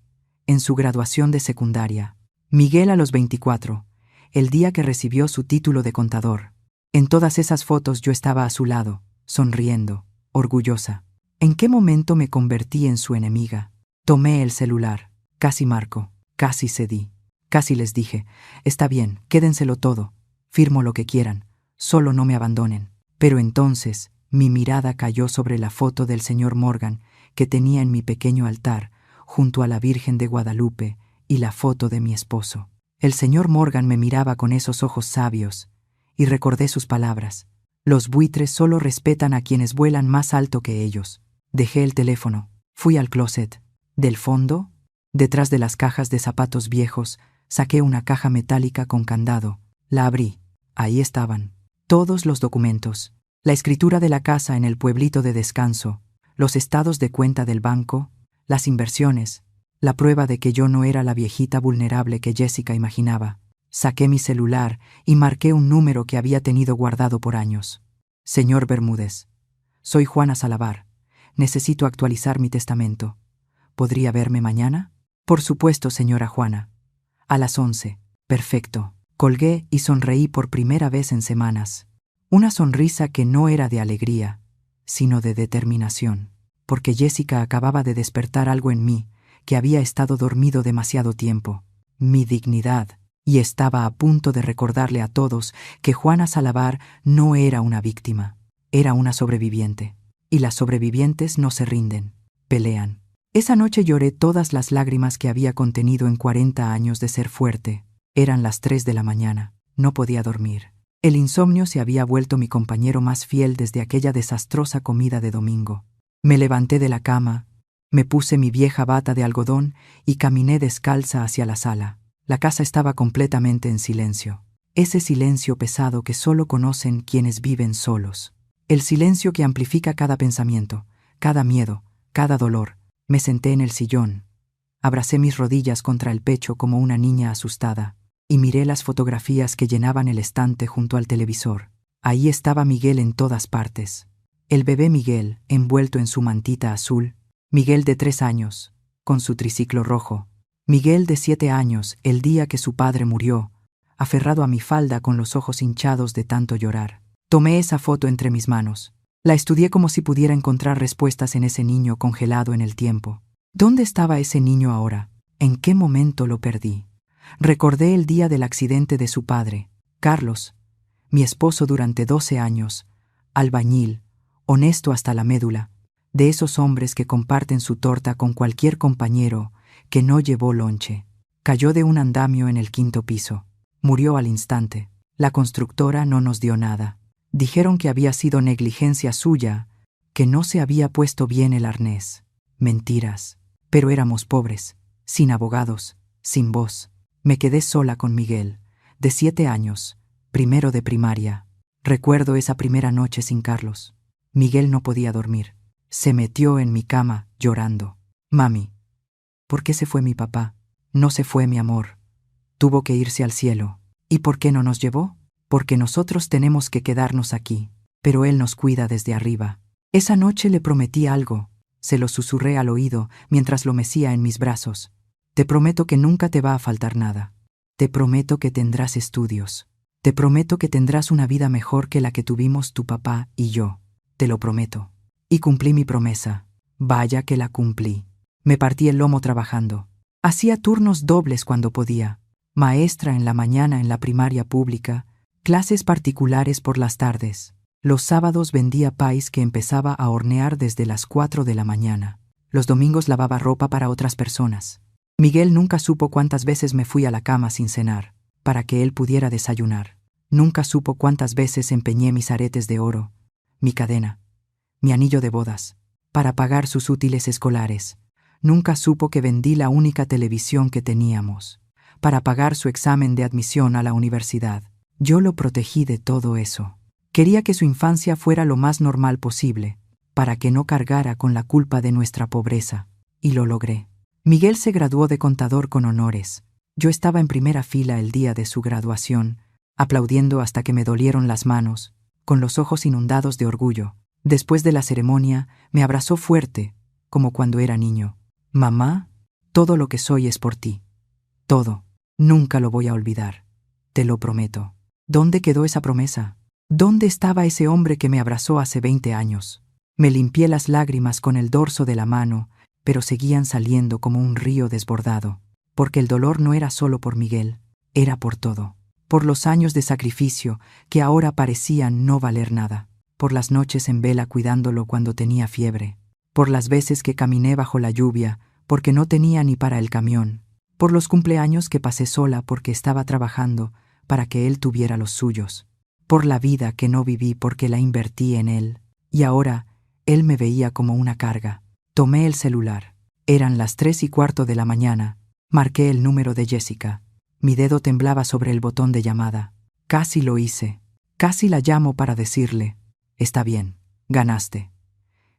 en su graduación de secundaria. Miguel a los 24, el día que recibió su título de contador. En todas esas fotos yo estaba a su lado, sonriendo, orgullosa. ¿En qué momento me convertí en su enemiga? Tomé el celular, casi marco, casi cedí, casi les dije: «Está bien, quédenselo todo, firmo lo que quieran, solo no me abandonen». Pero entonces mi mirada cayó sobre la foto del señor Morgan que tenía en mi pequeño altar, junto a la Virgen de Guadalupe, y la foto de mi esposo. El señor Morgan me miraba con esos ojos sabios, y recordé sus palabras: «Los buitres solo respetan a quienes vuelan más alto que ellos». Dejé el teléfono, fui al closet. Del fondo, detrás de las cajas de zapatos viejos, saqué una caja metálica con candado. La abrí. Ahí estaban todos los documentos: la escritura de la casa en el pueblito de descanso, los estados de cuenta del banco, las inversiones, la prueba de que yo no era la viejita vulnerable que Jessica imaginaba. Saqué mi celular y marqué un número que había tenido guardado por años. «Señor Bermúdez, soy Juana Salavar. Necesito actualizar mi testamento. ¿Podría verme mañana?» «Por supuesto, señora Juana. A las 11. Perfecto». Colgué y sonreí por primera vez en semanas. Una sonrisa que no era de alegría, sino de determinación, porque Jessica acababa de despertar algo en mí que había estado dormido demasiado tiempo: mi dignidad, y estaba a punto de recordarle a todos que Juana Salavar no era una víctima, era una sobreviviente. Y las sobrevivientes no se rinden, pelean. Esa noche lloré todas las lágrimas que había contenido en 40 años de ser fuerte. Eran las 3 de la mañana, no podía dormir. El insomnio se había vuelto mi compañero más fiel desde aquella desastrosa comida de domingo. Me levanté de la cama, me puse mi vieja bata de algodón y caminé descalza hacia la sala. La casa estaba completamente en silencio. Ese silencio pesado que solo conocen quienes viven solos. El silencio que amplifica cada pensamiento, cada miedo, cada dolor. Me senté en el sillón, abracé mis rodillas contra el pecho como una niña asustada, y miré las fotografías que llenaban el estante junto al televisor. Ahí estaba Miguel en todas partes. El bebé Miguel, envuelto en su mantita azul. Miguel de 3 años, con su triciclo rojo. Miguel de 7 años, el día que su padre murió, aferrado a mi falda con los ojos hinchados de tanto llorar. Tomé esa foto entre mis manos. La estudié como si pudiera encontrar respuestas en ese niño congelado en el tiempo. ¿Dónde estaba ese niño ahora? ¿En qué momento lo perdí? Recordé el día del accidente de su padre, Carlos, mi esposo durante 12 años, albañil, honesto hasta la médula, de esos hombres que comparten su torta con cualquier compañero que no llevó lonche. Cayó de un andamio en el 5º piso. Murió al instante. La constructora no nos dio nada. Dijeron que había sido negligencia suya, que no se había puesto bien el arnés. Mentiras. Pero éramos pobres, sin abogados, sin voz. Me quedé sola con Miguel, de 7 años, primero de primaria. Recuerdo esa primera noche sin Carlos. Miguel no podía dormir. Se metió en mi cama, llorando. «Mami, ¿por qué se fue mi papá? No se fue mi amor. Tuvo que irse al cielo. ¿Y por qué no nos llevó? Porque nosotros tenemos que quedarnos aquí, pero él nos cuida desde arriba». Esa noche le prometí algo, se lo susurré al oído mientras lo mecía en mis brazos. «Te prometo que nunca te va a faltar nada. Te prometo que tendrás estudios. Te prometo que tendrás una vida mejor que la que tuvimos tu papá y yo. Te lo prometo». Y cumplí mi promesa. Vaya que la cumplí. Me partí el lomo trabajando. Hacía turnos dobles cuando podía. Maestra en la mañana en la primaria pública, clases particulares por las tardes. Los sábados vendía país que empezaba a hornear desde las 4 de la mañana. Los domingos lavaba ropa para otras personas. Miguel nunca supo cuántas veces me fui a la cama sin cenar, para que él pudiera desayunar. Nunca supo cuántas veces empeñé mis aretes de oro, mi cadena, mi anillo de bodas, para pagar sus útiles escolares. Nunca supo que vendí la única televisión que teníamos, para pagar su examen de admisión a la universidad. Yo lo protegí de todo eso. Quería que su infancia fuera lo más normal posible, para que no cargara con la culpa de nuestra pobreza. Y lo logré. Miguel se graduó de contador con honores. Yo estaba en primera fila el día de su graduación, aplaudiendo hasta que me dolieron las manos, con los ojos inundados de orgullo. Después de la ceremonia, me abrazó fuerte, como cuando era niño. Mamá, todo lo que soy es por ti. Todo. Nunca lo voy a olvidar. Te lo prometo. ¿Dónde quedó esa promesa? ¿Dónde estaba ese hombre que me abrazó hace 20 años? Me limpié las lágrimas con el dorso de la mano, pero seguían saliendo como un río desbordado, porque el dolor no era solo por Miguel, era por todo. Por los años de sacrificio que ahora parecían no valer nada. Por las noches en vela cuidándolo cuando tenía fiebre. Por las veces que caminé bajo la lluvia porque no tenía ni para el camión. Por los cumpleaños que pasé sola porque estaba trabajando para que él tuviera los suyos. Por la vida que no viví porque la invertí en él. Y ahora él me veía como una carga. Tomé el celular. Eran las 3:15 de la mañana. Marqué el número de Jessica. Mi dedo temblaba sobre el botón de llamada. Casi lo hice. Casi la llamo para decirle: está bien, ganaste.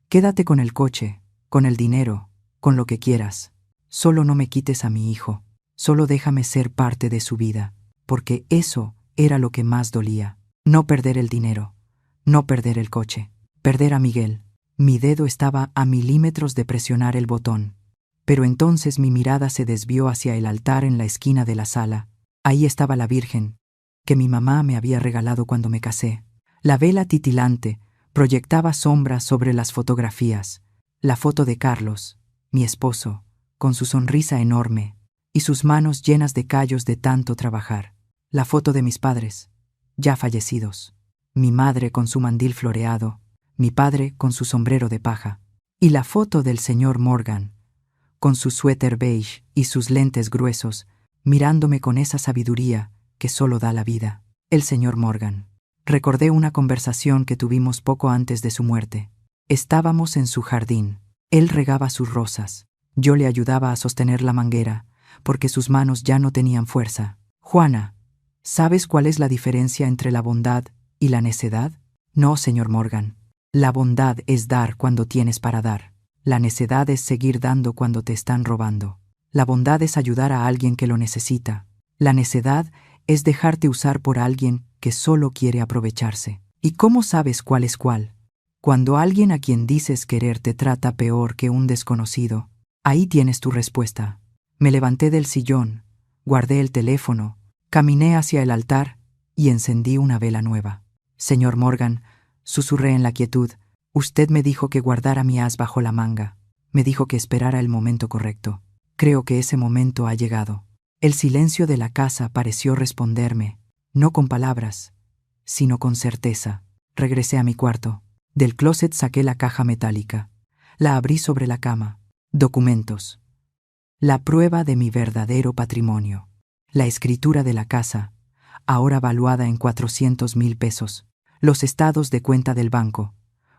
Quédate con el coche, con el dinero, con lo que quieras. Solo no me quites a mi hijo. Solo déjame ser parte de su vida, porque eso era lo que más dolía. No perder el dinero, no perder el coche, perder a Miguel. Mi dedo estaba a milímetros de presionar el botón. Pero entonces mi mirada se desvió hacia el altar en la esquina de la sala. Ahí estaba la Virgen, que mi mamá me había regalado cuando me casé. La vela titilante proyectaba sombras sobre las fotografías. La foto de Carlos, mi esposo, con su sonrisa enorme y sus manos llenas de callos de tanto trabajar. La foto de mis padres, ya fallecidos. Mi madre con su mandil floreado, mi padre con su sombrero de paja. Y la foto del señor Morgan, con su suéter beige y sus lentes gruesos, mirándome con esa sabiduría que solo da la vida. El señor Morgan. Recordé una conversación que tuvimos poco antes de su muerte. Estábamos en su jardín. Él regaba sus rosas. Yo le ayudaba a sostener la manguera, porque sus manos ya no tenían fuerza. Juana, ¿sabes cuál es la diferencia entre la bondad y la necedad? No, señor Morgan. La bondad es dar cuando tienes para dar. La necedad es seguir dando cuando te están robando. La bondad es ayudar a alguien que lo necesita. La necedad es dejarte usar por alguien que solo quiere aprovecharse. ¿Y cómo sabes cuál es cuál? Cuando alguien a quien dices querer te trata peor que un desconocido, ahí tienes tu respuesta. Me levanté del sillón, guardé el teléfono, caminé hacia el altar y encendí una vela nueva. Señor Morgan, susurré en la quietud, usted me dijo que guardara mi as bajo la manga. Me dijo que esperara el momento correcto. Creo que ese momento ha llegado. El silencio de la casa pareció responderme, no con palabras, sino con certeza. Regresé a mi cuarto. Del closet saqué la caja metálica. La abrí sobre la cama. Documentos. La prueba de mi verdadero patrimonio. La escritura de la casa, ahora valuada en 400,000 pesos. Los estados de cuenta del banco,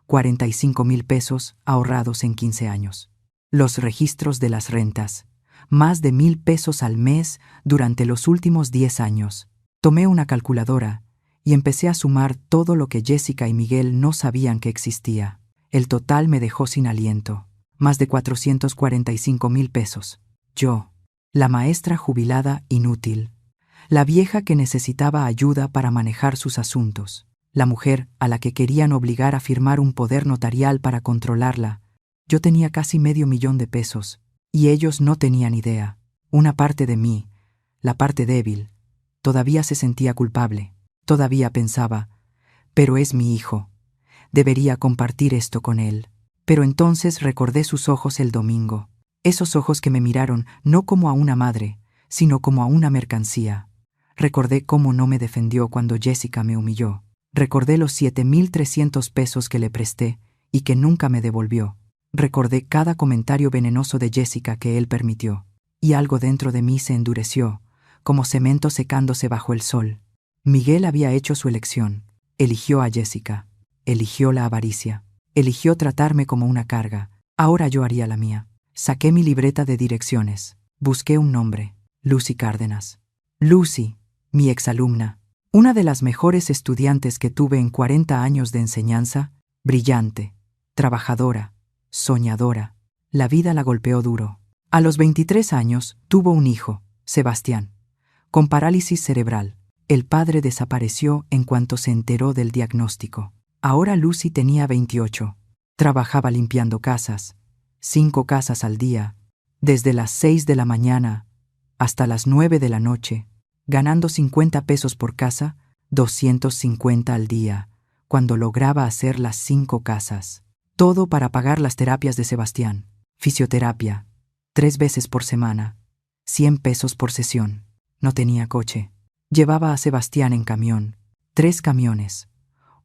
45,000 pesos ahorrados en 15 años. Los registros de las rentas, más de 1,000 pesos al mes durante los últimos 10 años. Tomé una calculadora y empecé a sumar todo lo que Jessica y Miguel no sabían que existía. El total me dejó sin aliento. Más de 445,000 pesos. Yo, la maestra jubilada inútil. La vieja que necesitaba ayuda para manejar sus asuntos. La mujer a la que querían obligar a firmar un poder notarial para controlarla. Yo tenía casi $500,000 de pesos, y ellos no tenían idea. Una parte de mí, la parte débil, todavía se sentía culpable. Todavía pensaba, pero es mi hijo. Debería compartir esto con él. Pero entonces recordé sus ojos el domingo. Esos ojos que me miraron no como a una madre, sino como a una mercancía. Recordé cómo no me defendió cuando Jessica me humilló. Recordé los 7,300 pesos que le presté y que nunca me devolvió. Recordé cada comentario venenoso de Jessica que él permitió. Y algo dentro de mí se endureció, como cemento secándose bajo el sol. Miguel había hecho su elección. Eligió a Jessica. Eligió la avaricia. Eligió tratarme como una carga. Ahora yo haría la mía. Saqué mi libreta de direcciones. Busqué un nombre. Lucy Cárdenas. Lucy, mi exalumna. Una de las mejores estudiantes que tuve en 40 años de enseñanza. Brillante. Trabajadora. Soñadora. La vida la golpeó duro. A los 23 años tuvo un hijo, Sebastián, con parálisis cerebral. El padre desapareció en cuanto se enteró del diagnóstico. Ahora Lucy tenía 28. Trabajaba limpiando casas, 5 casas al día, desde las 6 de la mañana hasta las 9 de la noche, ganando 50 pesos por casa, 250 al día, cuando lograba hacer las 5 casas. Todo para pagar las terapias de Sebastián. Fisioterapia, 3 veces por semana, 100 pesos por sesión. No tenía coche. Llevaba a Sebastián en camión, 3 camiones,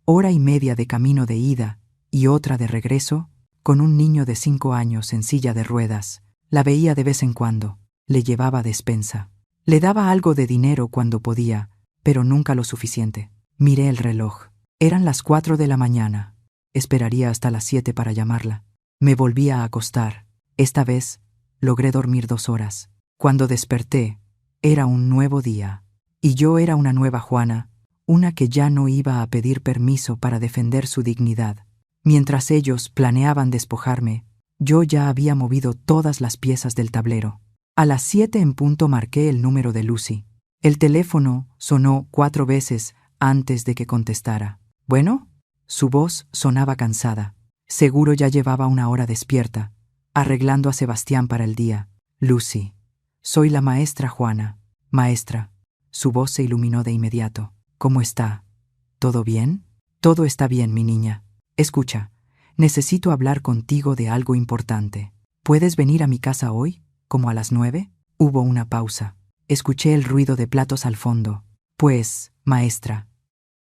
hora y media de camino de ida y otra de regreso, con un niño de 5 años en silla de ruedas. La veía de vez en cuando, le llevaba despensa. Le daba algo de dinero cuando podía, pero nunca lo suficiente. Miré el reloj. Eran las 4 de la mañana. Esperaría hasta las 7 para llamarla. Me volví a acostar. Esta vez logré dormir 2 horas. Cuando desperté, era un nuevo día. Y yo era una nueva Juana, una que ya no iba a pedir permiso para defender su dignidad. Mientras ellos planeaban despojarme, yo ya había movido todas las piezas del tablero. A las 7 en punto marqué el número de Lucy. El teléfono sonó 4 veces antes de que contestara. ¿Bueno? Su voz sonaba cansada. Seguro ya llevaba una hora despierta, arreglando a Sebastián para el día. Lucy, soy la maestra Juana. Maestra. Su voz se iluminó de inmediato. ¿Cómo está? ¿Todo bien? Todo está bien, mi niña. Escucha, necesito hablar contigo de algo importante. ¿Puedes venir a mi casa hoy, como a las 9? Hubo una pausa. Escuché el ruido de platos al fondo. Pues, maestra,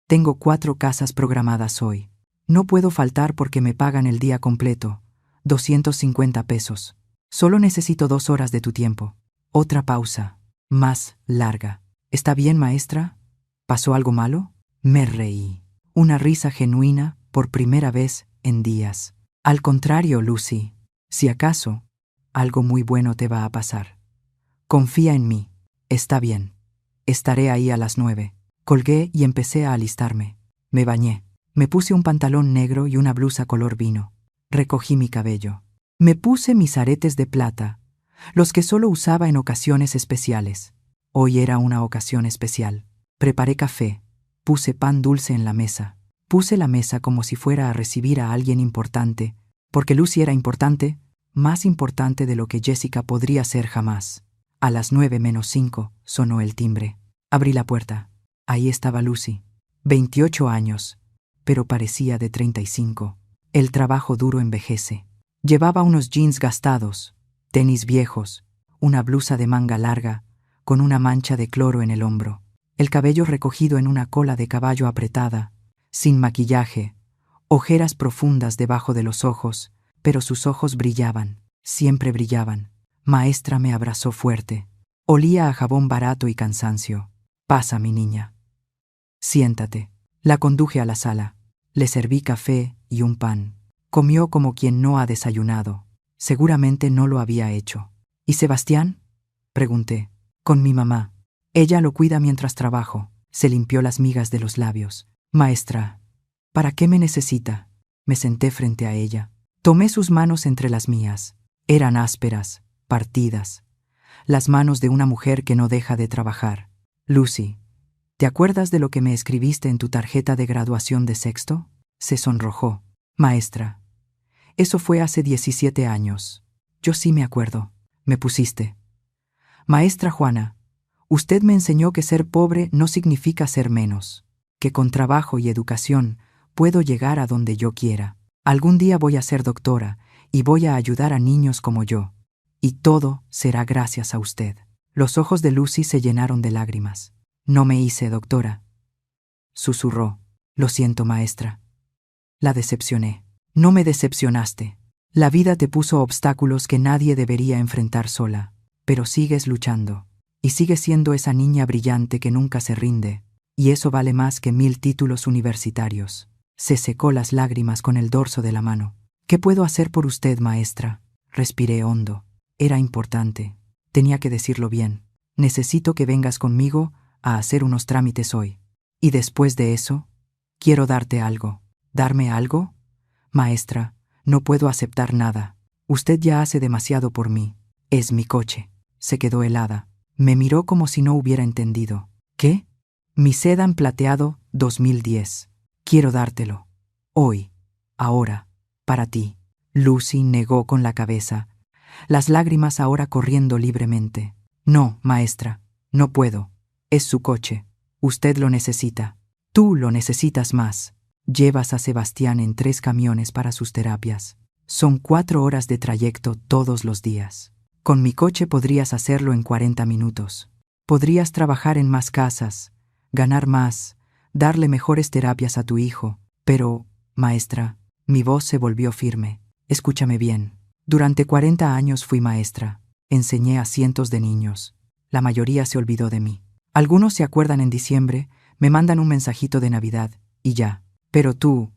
tengo 4 casas programadas hoy. No puedo faltar porque me pagan el día completo, 250 pesos. Solo necesito 2 horas de tu tiempo. Otra pausa, más larga. ¿Está bien, maestra? ¿Pasó algo malo? Me reí. Una risa genuina por primera vez en días. Al contrario, Lucy, si acaso, algo muy bueno te va a pasar. Confía en mí. Está bien. Estaré ahí a las 9. Colgué y empecé a alistarme. Me bañé. Me puse un pantalón negro y una blusa color vino. Recogí mi cabello. Me puse mis aretes de plata, los que solo usaba en ocasiones especiales. Hoy era una ocasión especial. Preparé café. Puse pan dulce en la mesa. Puse la mesa como si fuera a recibir a alguien importante, porque Lucy era importante, más importante de lo que Jessica podría ser jamás. A las 9 menos 5 sonó el timbre. Abrí la puerta. Ahí estaba Lucy. 28 años, pero parecía de 35. El trabajo duro envejece. Llevaba unos jeans gastados, tenis viejos, una blusa de manga larga, con una mancha de cloro en el hombro, el cabello recogido en una cola de caballo apretada, sin maquillaje, ojeras profundas debajo de los ojos, pero sus ojos brillaban, siempre brillaban. Maestra me abrazó fuerte. Olía a jabón barato y cansancio. Pasa, mi niña. Siéntate. La conduje a la sala. Le serví café y un pan. Comió como quien no ha desayunado. Seguramente no lo había hecho. ¿Y Sebastián? Pregunté. Con mi mamá. Ella lo cuida mientras trabajo. Se limpió las migas de los labios. Maestra, ¿para qué me necesita? Me senté frente a ella. Tomé sus manos entre las mías. Eran ásperas, partidas. Las manos de una mujer que no deja de trabajar. Lucy, ¿te acuerdas de lo que me escribiste en tu tarjeta de graduación de sexto? Se sonrojó. Maestra, eso fue hace 17 años. Yo sí me acuerdo. Me pusiste. Maestra Juana, usted me enseñó que ser pobre no significa ser menos, que con trabajo y educación puedo llegar a donde yo quiera. Algún día voy a ser doctora y voy a ayudar a niños como yo. Y todo será gracias a usted. Los ojos de Lucy se llenaron de lágrimas. No me hice doctora. Susurró. Lo siento, maestra. La decepcioné. No me decepcionaste. La vida te puso obstáculos que nadie debería enfrentar sola. Pero sigues luchando. Y sigues siendo esa niña brillante que nunca se rinde. y eso vale más que 1000 títulos universitarios. Se secó las lágrimas con el dorso de la mano. ¿Qué puedo hacer por usted, maestra? Respiré hondo. Era importante. Tenía que decirlo bien. Necesito que vengas conmigo a hacer unos trámites hoy. Y después de eso, quiero darte algo. ¿Darme algo? Maestra, no puedo aceptar nada. Usted ya hace demasiado por mí. Es mi coche. Se quedó helada. Me miró como si no hubiera entendido. ¿Qué? Mi Sedan plateado 2010. Quiero dártelo. Hoy. Ahora. Para ti. Lucy negó con la cabeza, las lágrimas ahora corriendo libremente. No, maestra, no puedo. Es su coche. Usted lo necesita. Tú lo necesitas más. Llevas a Sebastián en 3 camiones para sus terapias. Son 4 horas de trayecto todos los días. Con mi coche podrías hacerlo en 40 minutos. Podrías trabajar en más casas, ganar más, darle mejores terapias a tu hijo. Pero, maestra, mi voz se volvió firme. Escúchame bien. Durante 40 años fui maestra. Enseñé a cientos de niños. La mayoría se olvidó de mí. Algunos se acuerdan en diciembre, me mandan un mensajito de Navidad, y ya. Pero tú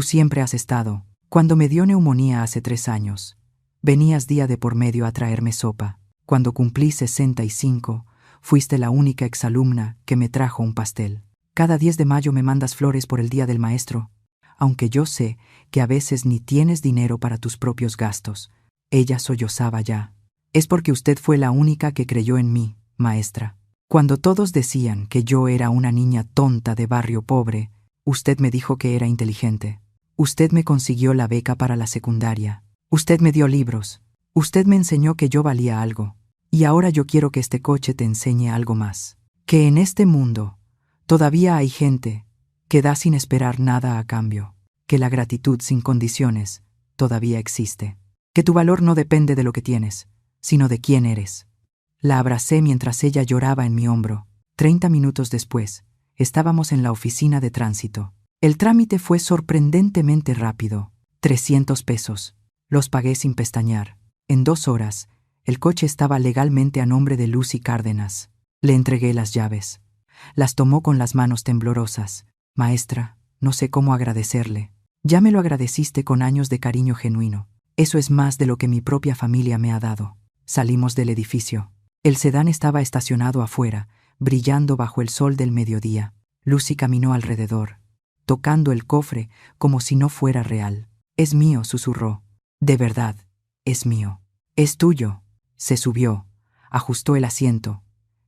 siempre has estado. Cuando me dio neumonía hace 3 años, venías día de por medio a traerme sopa. Cuando cumplí 65, fuiste la única exalumna que me trajo un pastel. Cada 10 de mayo me mandas flores por el Día del Maestro, aunque yo sé que a veces ni tienes dinero para tus propios gastos. Ella sollozaba ya. Es porque usted fue la única que creyó en mí, maestra. Cuando todos decían que yo era una niña tonta de barrio pobre, usted me dijo que era inteligente. Usted me consiguió la beca para la secundaria. Usted me dio libros. Usted me enseñó que yo valía algo. Y ahora yo quiero que este coche te enseñe algo más. Que en este mundo todavía hay gente que da sin esperar nada a cambio. Que la gratitud sin condiciones todavía existe. Que tu valor no depende de lo que tienes, sino de quién eres. La abracé mientras ella lloraba en mi hombro. 30 minutos después, estábamos en la oficina de tránsito. El trámite fue sorprendentemente rápido. 300 pesos. Los pagué sin pestañear. En 2 horas, el coche estaba legalmente a nombre de Lucy Cárdenas. Le entregué las llaves. Las tomó con las manos temblorosas. Maestra, no sé cómo agradecerle. Ya me lo agradeciste con años de cariño genuino. Eso es más de lo que mi propia familia me ha dado. Salimos del edificio. El sedán estaba estacionado afuera, brillando bajo el sol del mediodía. Lucy caminó alrededor, tocando el cofre como si no fuera real. «Es mío», susurró. «De verdad, es mío». «Es tuyo». Se subió, ajustó el asiento,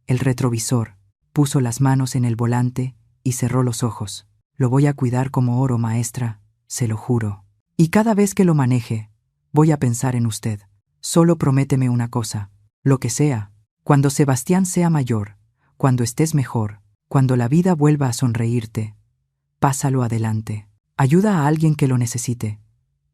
el retrovisor, puso las manos en el volante y cerró los ojos. «Lo voy a cuidar como oro, maestra, se lo juro. Y cada vez que lo maneje, voy a pensar en usted. Solo prométeme una cosa, lo que sea. Cuando Sebastián sea mayor, cuando estés mejor, cuando la vida vuelva a sonreírte, pásalo adelante. Ayuda a alguien que lo necesite,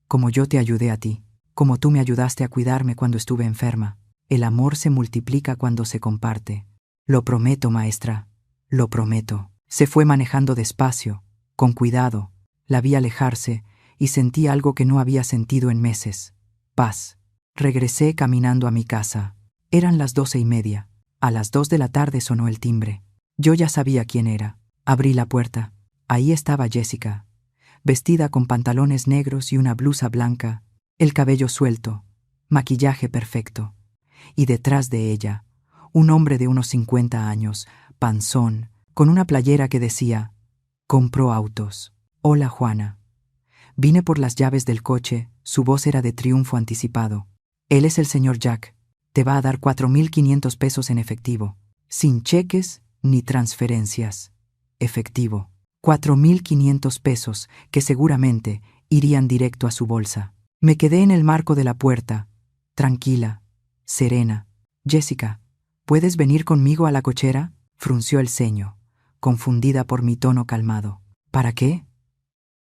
como yo te ayudé a ti, como tú me ayudaste a cuidarme cuando estuve enferma. El amor se multiplica cuando se comparte. Lo prometo, maestra, lo prometo». Se fue manejando despacio, con cuidado. La vi alejarse y sentí algo que no había sentido en meses. Paz. Regresé caminando a mi casa. Eran las 12:30. A las 2 de la tarde sonó el timbre. Yo ya sabía quién era. Abrí la puerta. Ahí estaba Jessica, vestida con pantalones negros y una blusa blanca, el cabello suelto, maquillaje perfecto. Y detrás de ella, un hombre de unos 50 años, panzón, con una playera que decía: «Compro autos». «Hola, Juana». Vine por las llaves del coche, su voz era de triunfo anticipado. «Él es el señor Jack. Te va a dar 4.500 pesos en efectivo, sin cheques ni transferencias. Efectivo. 4.500 pesos que seguramente irían directo a su bolsa». Me quedé en el marco de la puerta, tranquila, serena. «Jessica, ¿puedes venir conmigo a la cochera?». Frunció el ceño, confundida por mi tono calmado. «¿Para qué?».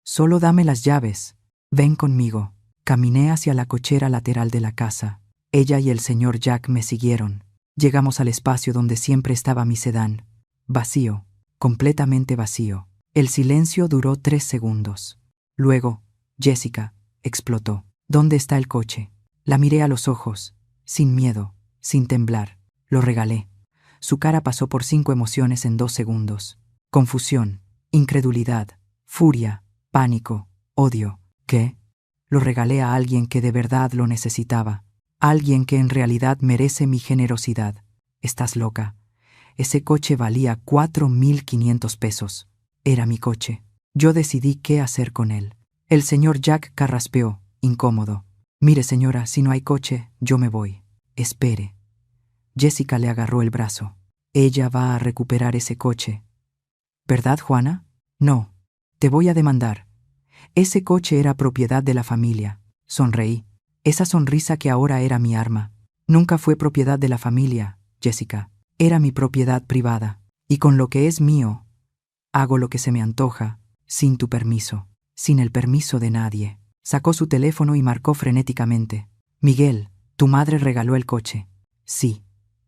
«Solo dame las llaves. Ven conmigo». Caminé hacia la cochera lateral de la casa. Ella y el señor Jack me siguieron. Llegamos al espacio donde siempre estaba mi sedán. Vacío, completamente vacío. El silencio duró 3 segundos. Luego, Jessica explotó. «¿Dónde está el coche?». La miré a los ojos, sin miedo, sin temblar. Lo regalé. Su cara pasó por 5 emociones en 2 segundos. Confusión, incredulidad, furia, pánico, odio. ¿Qué? Lo regalé a alguien que de verdad lo necesitaba. Alguien que en realidad merece mi generosidad. Estás loca. Ese coche valía 4.500 pesos. Era mi coche. Yo decidí qué hacer con él. El señor Jack carraspeó, incómodo. Mire, señora, si no hay coche, yo me voy. Espere. Jessica le agarró el brazo. Ella va a recuperar ese coche. ¿Verdad, Juana? No. Te voy a demandar. Ese coche era propiedad de la familia. Sonreí. Esa sonrisa que ahora era mi arma. Nunca fue propiedad de la familia, Jessica. Era mi propiedad privada. Y con lo que es mío, hago lo que se me antoja, sin tu permiso, sin el permiso de nadie. Sacó su teléfono y marcó frenéticamente. Miguel, tu madre regaló el coche. Sí,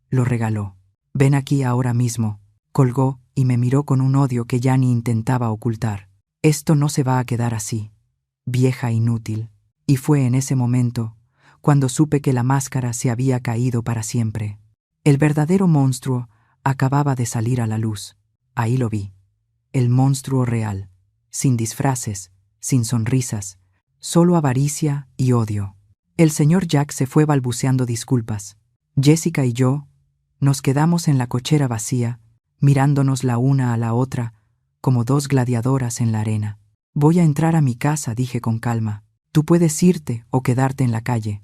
lo regaló. Ven aquí ahora mismo. Colgó y me miró con un odio que ya ni intentaba ocultar. Esto no se va a quedar así, vieja inútil. Y fue en ese momento cuando supe que la máscara se había caído para siempre. El verdadero monstruo acababa de salir a la luz. Ahí lo vi. El monstruo real, sin disfraces, sin sonrisas, solo avaricia y odio. El señor Jack se fue balbuceando disculpas. Jessica y yo nos quedamos en la cochera vacía, mirándonos la una a la otra, como dos gladiadoras en la arena. Voy a entrar a mi casa, dije con calma. Tú puedes irte o quedarte en la calle,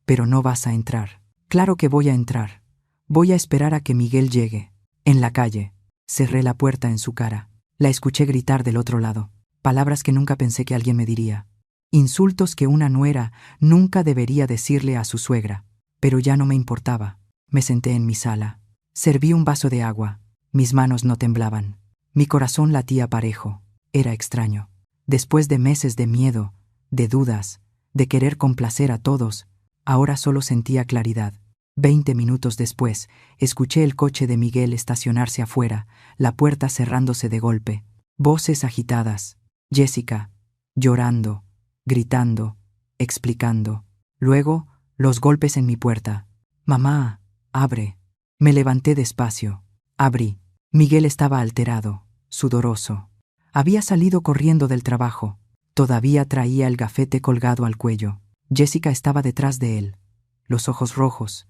pero no vas a entrar. Claro que voy a entrar. Voy a esperar a que Miguel llegue. En la calle. Cerré la puerta en su cara. La escuché gritar del otro lado. Palabras que nunca pensé que alguien me diría. Insultos que una nuera nunca debería decirle a su suegra. Pero ya no me importaba. Me senté en mi sala. Serví un vaso de agua. Mis manos no temblaban. Mi corazón latía parejo. Era extraño. Después de meses de miedo, de dudas, de querer complacer a todos, ahora solo sentía claridad. 20 minutos después, escuché el coche de Miguel estacionarse afuera, la puerta cerrándose de golpe. Voces agitadas. Jessica, llorando, gritando, explicando. Luego, los golpes en mi puerta. Mamá, abre. Me levanté despacio. Abrí. Miguel estaba alterado, sudoroso. Había salido corriendo del trabajo. Todavía traía el gafete colgado al cuello. Jessica estaba detrás de él. Los ojos rojos,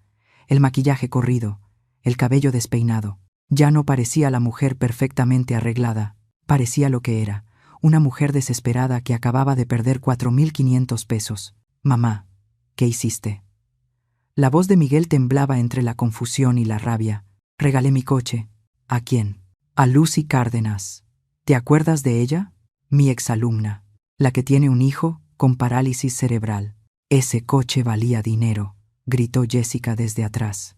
el maquillaje corrido, el cabello despeinado. Ya no parecía la mujer perfectamente arreglada. Parecía lo que era, una mujer desesperada que acababa de perder 4.500 pesos. Mamá, ¿qué hiciste? La voz de Miguel temblaba entre la confusión y la rabia. Regalé mi coche. ¿A quién? A Lucy Cárdenas. ¿Te acuerdas de ella? Mi exalumna, la que tiene un hijo con parálisis cerebral. Ese coche valía dinero, gritó Jessica desde atrás.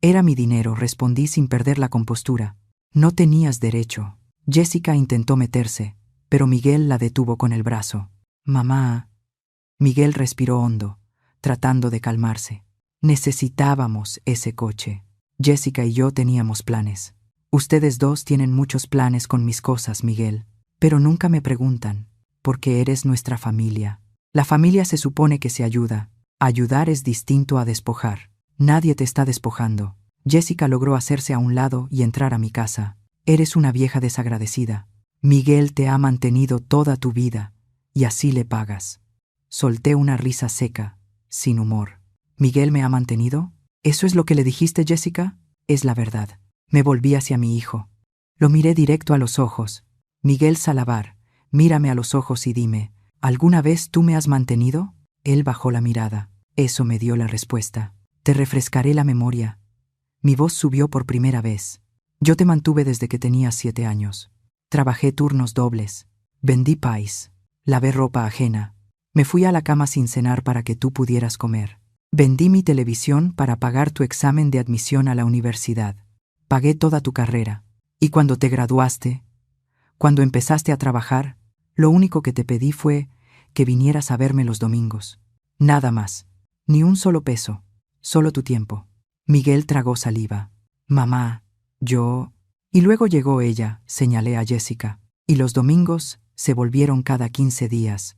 Era mi dinero, respondí sin perder la compostura. No tenías derecho. Jessica intentó meterse, pero Miguel la detuvo con el brazo. Mamá. Miguel respiró hondo, tratando de calmarse. Necesitábamos ese coche. Jessica y yo teníamos planes. Ustedes dos tienen muchos planes con mis cosas, Miguel, pero nunca me preguntan, porque eres nuestra familia. La familia se supone que se ayuda. Ayudar es distinto a despojar. Nadie te está despojando. Jessica logró hacerse a un lado y entrar a mi casa. Eres una vieja desagradecida. Miguel te ha mantenido toda tu vida, y así le pagas. Solté una risa seca, sin humor. ¿Miguel me ha mantenido? ¿Eso es lo que le dijiste, Jessica? Es la verdad. Me volví hacia mi hijo. Lo miré directo a los ojos. Miguel Salavar, mírame a los ojos y dime, ¿alguna vez tú me has mantenido? Él bajó la mirada. Eso me dio la respuesta. Te refrescaré la memoria. Mi voz subió por primera vez. Yo te mantuve desde que tenías 7 años. Trabajé turnos dobles. Vendí pais. Lavé ropa ajena. Me fui a la cama sin cenar para que tú pudieras comer. Vendí mi televisión para pagar tu examen de admisión a la universidad. Pagué toda tu carrera. Y cuando te graduaste, cuando empezaste a trabajar, lo único que te pedí fue que vinieras a verme los domingos. Nada más. Ni un solo peso. Solo tu tiempo. Miguel tragó saliva. Mamá, yo... Y luego llegó ella, señalé a Jessica. Y los domingos se volvieron cada 15 días.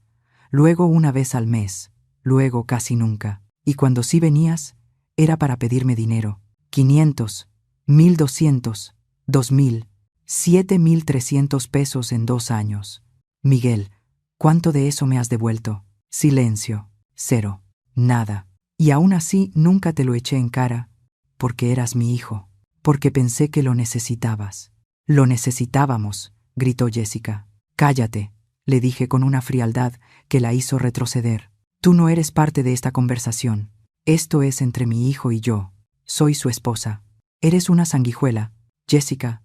Luego una vez al mes. Luego casi nunca. Y cuando sí venías, era para pedirme dinero. 500, 1.200, 2.000. 7,300 pesos en 2 años. Miguel, ¿cuánto de eso me has devuelto? Silencio. 0. Nada. Y aún así nunca te lo eché en cara, porque eras mi hijo, porque pensé que lo necesitabas. Lo necesitábamos, gritó Jessica. Cállate, le dije con una frialdad que la hizo retroceder. Tú no eres parte de esta conversación. Esto es entre mi hijo y yo. Soy su esposa. Eres una sanguijuela, Jessica.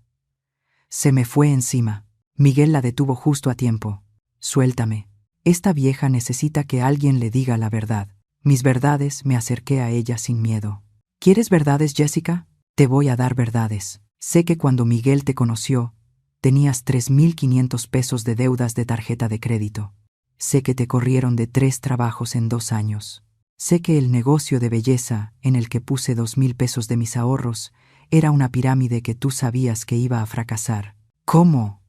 Se me fue encima. Miguel la detuvo justo a tiempo. Suéltame. Esta vieja necesita que alguien le diga la verdad. Mis verdades, me acerqué a ella sin miedo. ¿Quieres verdades, Jessica? Te voy a dar verdades. Sé que cuando Miguel te conoció, tenías 3,500 pesos de deudas de tarjeta de crédito. Sé que te corrieron de 3 trabajos en 2 años. Sé que el negocio de belleza, en el que puse 2,000 pesos de mis ahorros, era una pirámide que tú sabías que iba a fracasar. ¿Cómo?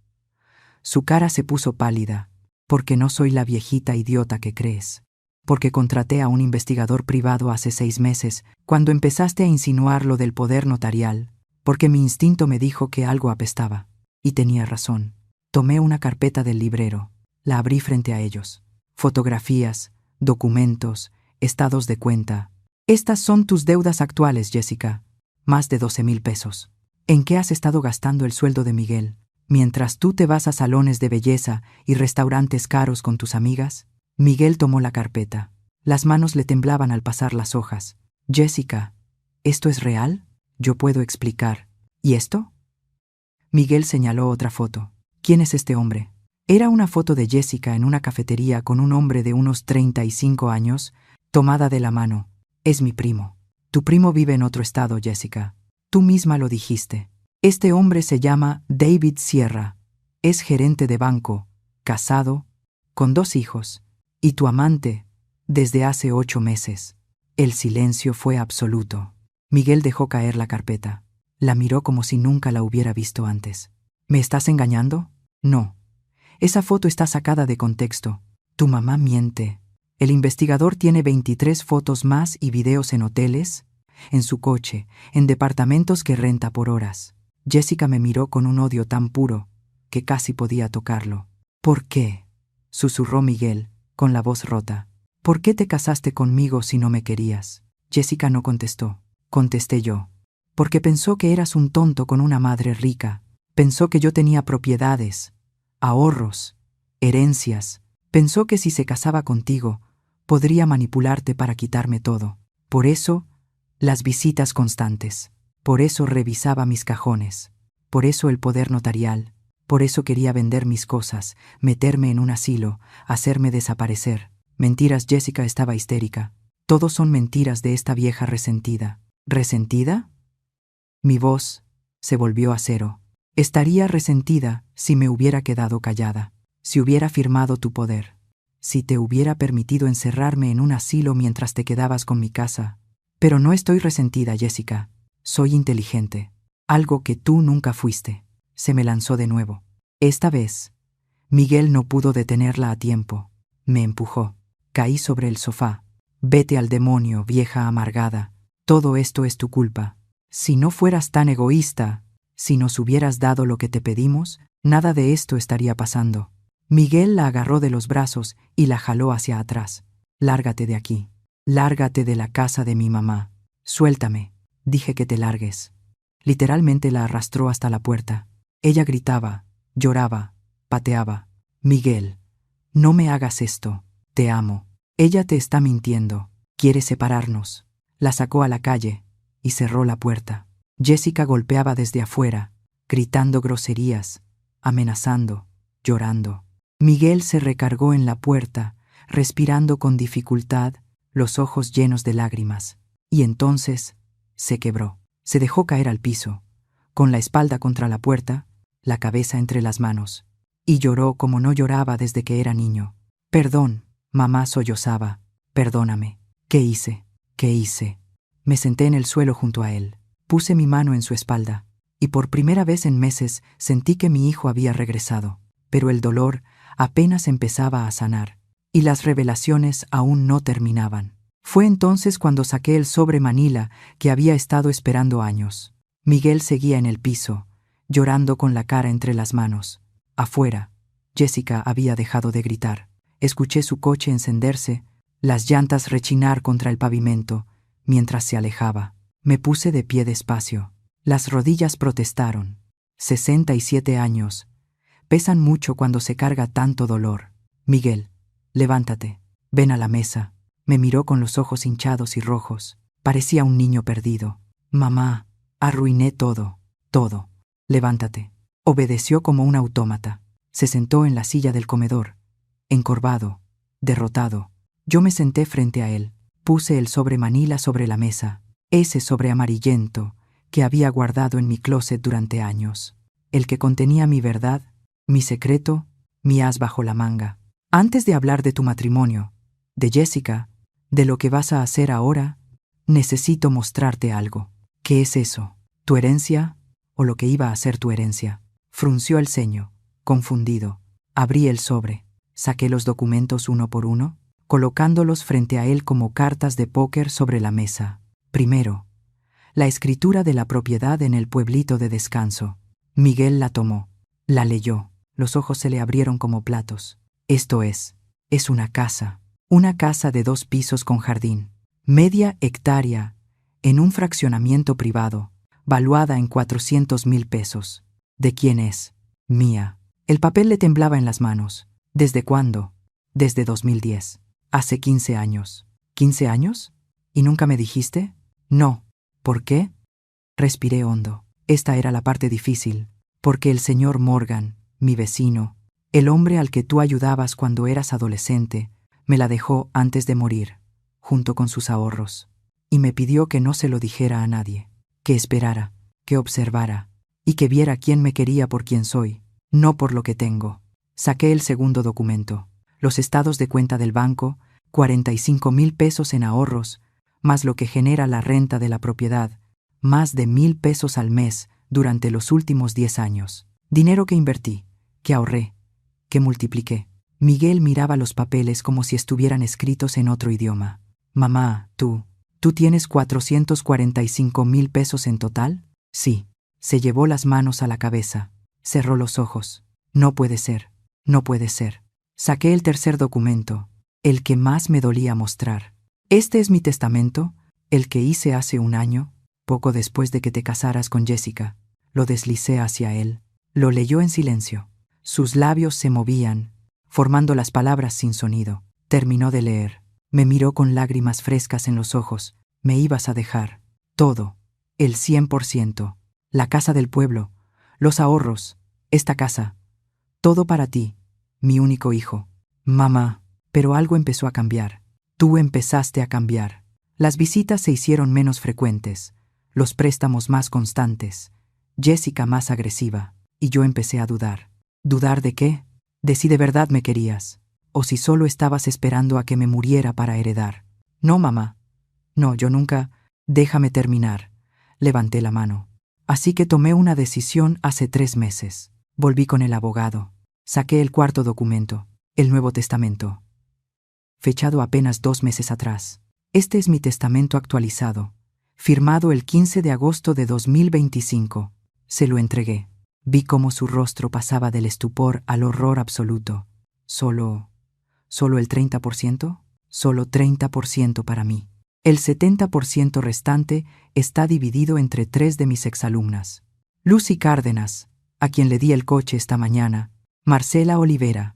Su cara se puso pálida. Porque no soy la viejita idiota que crees. Porque contraté a un investigador privado hace 6 meses, cuando empezaste a insinuar lo del poder notarial, porque mi instinto me dijo que algo apestaba. Y tenía razón. Tomé una carpeta del librero, la abrí frente a ellos. Fotografías, documentos, estados de cuenta. Estas son tus deudas actuales, Jessica. Más de 12,000 pesos. ¿En qué has estado gastando el sueldo de Miguel? Mientras tú te vas a salones de belleza y restaurantes caros con tus amigas. Miguel tomó la carpeta. Las manos le temblaban al pasar las hojas. Jessica, ¿esto es real? Yo puedo explicar. ¿Y esto? Miguel señaló otra foto. ¿Quién es este hombre? Era una foto de Jessica en una cafetería con un hombre de unos 35 años, tomada de la mano. Es mi primo. Tu primo vive en otro estado, Jessica. Tú misma lo dijiste. Este hombre se llama David Sierra. Es gerente de banco, casado, con 2 hijos. Y tu amante, desde hace 8 meses. El silencio fue absoluto. Miguel dejó caer la carpeta. La miró como si nunca la hubiera visto antes. ¿Me estás engañando? No. Esa foto está sacada de contexto. Tu mamá miente. El investigador tiene 23 fotos más y videos en hoteles, en su coche, en departamentos que renta por horas. Jessica me miró con un odio tan puro que casi podía tocarlo. ¿Por qué?, susurró Miguel, con la voz rota. ¿Por qué te casaste conmigo si no me querías? Jessica no contestó. Contesté yo. Porque pensó que eras un tonto con una madre rica. Pensó que yo tenía propiedades, ahorros, herencias. Pensó que si se casaba contigo, podría manipularte para quitarme todo. Por eso, las visitas constantes. Por eso revisaba mis cajones. Por eso el poder notarial. Por eso quería vender mis cosas, meterme en un asilo, hacerme desaparecer. Mentiras, Jessica estaba histérica. Todos son mentiras de esta vieja resentida. ¿Resentida? Mi voz se volvió a cero. Estaría resentida si me hubiera quedado callada, si hubiera firmado tu poder, si te hubiera permitido encerrarme en un asilo mientras te quedabas con mi casa. Pero no estoy resentida, Jessica. Soy inteligente. Algo que tú nunca fuiste. Se me lanzó de nuevo. Esta vez, Miguel no pudo detenerla a tiempo. Me empujó. Caí sobre el sofá. Vete al demonio, vieja amargada. Todo esto es tu culpa. Si no fueras tan egoísta, si nos hubieras dado lo que te pedimos, nada de esto estaría pasando. Miguel la agarró de los brazos y la jaló hacia atrás. Lárgate de aquí. Lárgate de la casa de mi mamá. Suéltame. Dije que te largues. Literalmente la arrastró hasta la puerta. Ella gritaba, lloraba, pateaba. Miguel, no me hagas esto. Te amo. Ella te está mintiendo. Quiere separarnos. La sacó a la calle y cerró la puerta. Jessica golpeaba desde afuera, gritando groserías, amenazando, llorando. Miguel se recargó en la puerta, respirando con dificultad, los ojos llenos de lágrimas. Y entonces se quebró. Se dejó caer al piso, con la espalda contra la puerta, la cabeza entre las manos. Y lloró como no lloraba desde que era niño. Perdón, mamá, sollozaba. Perdóname. ¿Qué hice? ¿Qué hice? Me senté en el suelo junto a él. Puse mi mano en su espalda. Y por primera vez en meses sentí que mi hijo había regresado. Pero el dolor apenas empezaba a sanar. Y las revelaciones aún no terminaban. Fue entonces cuando saqué el sobre Manila que había estado esperando años. Miguel seguía en el piso, llorando con la cara entre las manos. Afuera, Jessica había dejado de gritar. Escuché su coche encenderse, las llantas rechinar contra el pavimento, mientras se alejaba. Me puse de pie despacio. Las rodillas protestaron. 67 años. Pesan mucho cuando se carga tanto dolor. Miguel, levántate. Ven a la mesa. Me miró con los ojos hinchados y rojos. Parecía un niño perdido. Mamá, arruiné todo, todo. Levántate. Obedeció como un autómata. Se sentó en la silla del comedor, encorvado, derrotado. Yo me senté frente a él. Puse el sobre manila sobre la mesa, ese sobre amarillento que había guardado en mi closet durante años. El que contenía mi verdad, mi secreto, mi as bajo la manga. Antes de hablar de tu matrimonio, de Jessica, de lo que vas a hacer ahora, necesito mostrarte algo. ¿Qué es eso? ¿Tu herencia o lo que iba a ser tu herencia? Frunció el ceño, confundido. Abrí el sobre. Saqué los documentos uno por uno, colocándolos frente a él como cartas de póker sobre la mesa. Primero, la escritura de la propiedad en el pueblito de descanso. Miguel la tomó, la leyó. Los ojos se le abrieron como platos. Esto es una casa de 2 pisos con jardín, media hectárea, en un fraccionamiento privado, valuada en 400,000 pesos. ¿De quién es? Mía. El papel le temblaba en las manos. ¿Desde cuándo? Desde 2010. Hace 15 años. ¿15 años? ¿Y nunca me dijiste? No. ¿Por qué? Respiré hondo. Esta era la parte difícil, porque el señor Morgan, mi vecino, el hombre al que tú ayudabas cuando eras adolescente, me la dejó antes de morir, junto con sus ahorros, y me pidió que no se lo dijera a nadie, que esperara, que observara, y que viera quién me quería por quien soy, no por lo que tengo. Saqué el segundo documento, los estados de cuenta del banco, 45,000 pesos en ahorros, más lo que genera la renta de la propiedad, más de 1,000 pesos al mes durante los últimos 10 años. Dinero que invertí, que ahorré, que multipliqué. Miguel miraba los papeles como si estuvieran escritos en otro idioma. Mamá, ¿tú tienes 445,000 pesos en total? Sí. Se llevó las manos a la cabeza. Cerró los ojos. No puede ser. No puede ser. Saqué el tercer documento, el que más me dolía mostrar. Este es mi testamento, el que hice hace un año, poco después de que te casaras con Jessica. Lo deslicé hacia él. Lo leyó en silencio. Sus labios se movían, formando las palabras sin sonido. Terminó de leer. Me miró con lágrimas frescas en los ojos. Me ibas a dejar. Todo. El 100%. La casa del pueblo. Los ahorros. Esta casa. Todo para ti. Mi único hijo. Mamá. Pero algo empezó a cambiar. Tú empezaste a cambiar. Las visitas se hicieron menos frecuentes. Los préstamos más constantes. Jessica más agresiva. Y yo empecé a dudar. ¿Dudar de qué? De si de verdad me querías, o si solo estabas esperando a que me muriera para heredar. No, mamá. No, yo nunca. Déjame terminar. Levanté la mano. Así que tomé una decisión hace 3 meses. Volví con el abogado. Saqué el cuarto documento, el Nuevo Testamento, fechado apenas 2 meses atrás. Este es mi testamento actualizado, firmado el 15 de agosto de 2025. Se lo entregué. Vi cómo su rostro pasaba del estupor al horror absoluto. ¿Solo el 30%? Solo 30% para mí. El 70% restante está dividido entre 3 de mis exalumnas. Lucy Cárdenas, a quien le di el coche esta mañana, Marcela Olivera,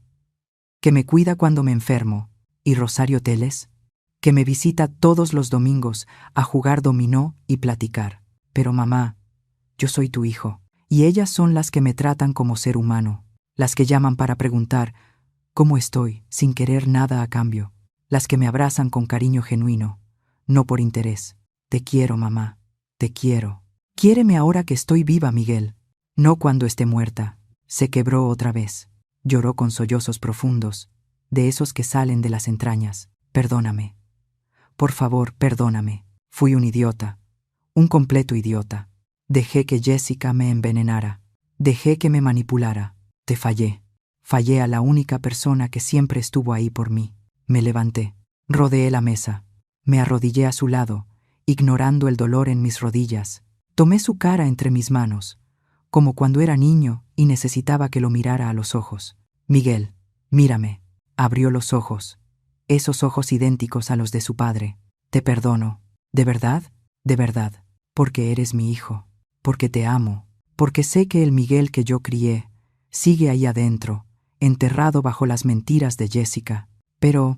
que me cuida cuando me enfermo, y Rosario Teles, que me visita todos los domingos a jugar dominó y platicar. Pero mamá, yo soy tu hijo, y ellas son las que me tratan como ser humano, las que llaman para preguntar cómo estoy sin querer nada a cambio, las que me abrazan con cariño genuino, no por interés. Te quiero, mamá, te quiero. Quiéreme ahora que estoy viva, Miguel, no cuando esté muerta. Se quebró otra vez. Lloró con sollozos profundos, de esos que salen de las entrañas. Perdóname. Por favor, perdóname. Fui un idiota, un completo idiota. Dejé que Jessica me envenenara. Dejé que me manipulara. Te fallé. Fallé a la única persona que siempre estuvo ahí por mí. Me levanté. Rodeé la mesa. Me arrodillé a su lado, ignorando el dolor en mis rodillas. Tomé su cara entre mis manos, como cuando era niño y necesitaba que lo mirara a los ojos. Miguel, mírame. Abrió los ojos, esos ojos idénticos a los de su padre. Te perdono. ¿De verdad? De verdad. Porque eres mi hijo. Porque te amo. Porque sé que el Miguel que yo crié sigue ahí adentro, enterrado bajo las mentiras de Jessica. ¿Pero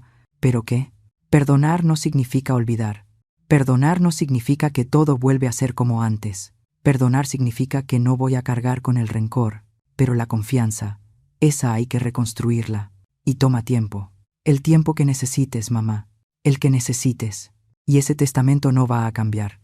qué? Perdonar no significa olvidar. Perdonar no significa que todo vuelve a ser como antes. Perdonar significa que no voy a cargar con el rencor, pero la confianza, esa hay que reconstruirla. Y toma tiempo. El tiempo que necesites, mamá. El que necesites. Y ese testamento no va a cambiar.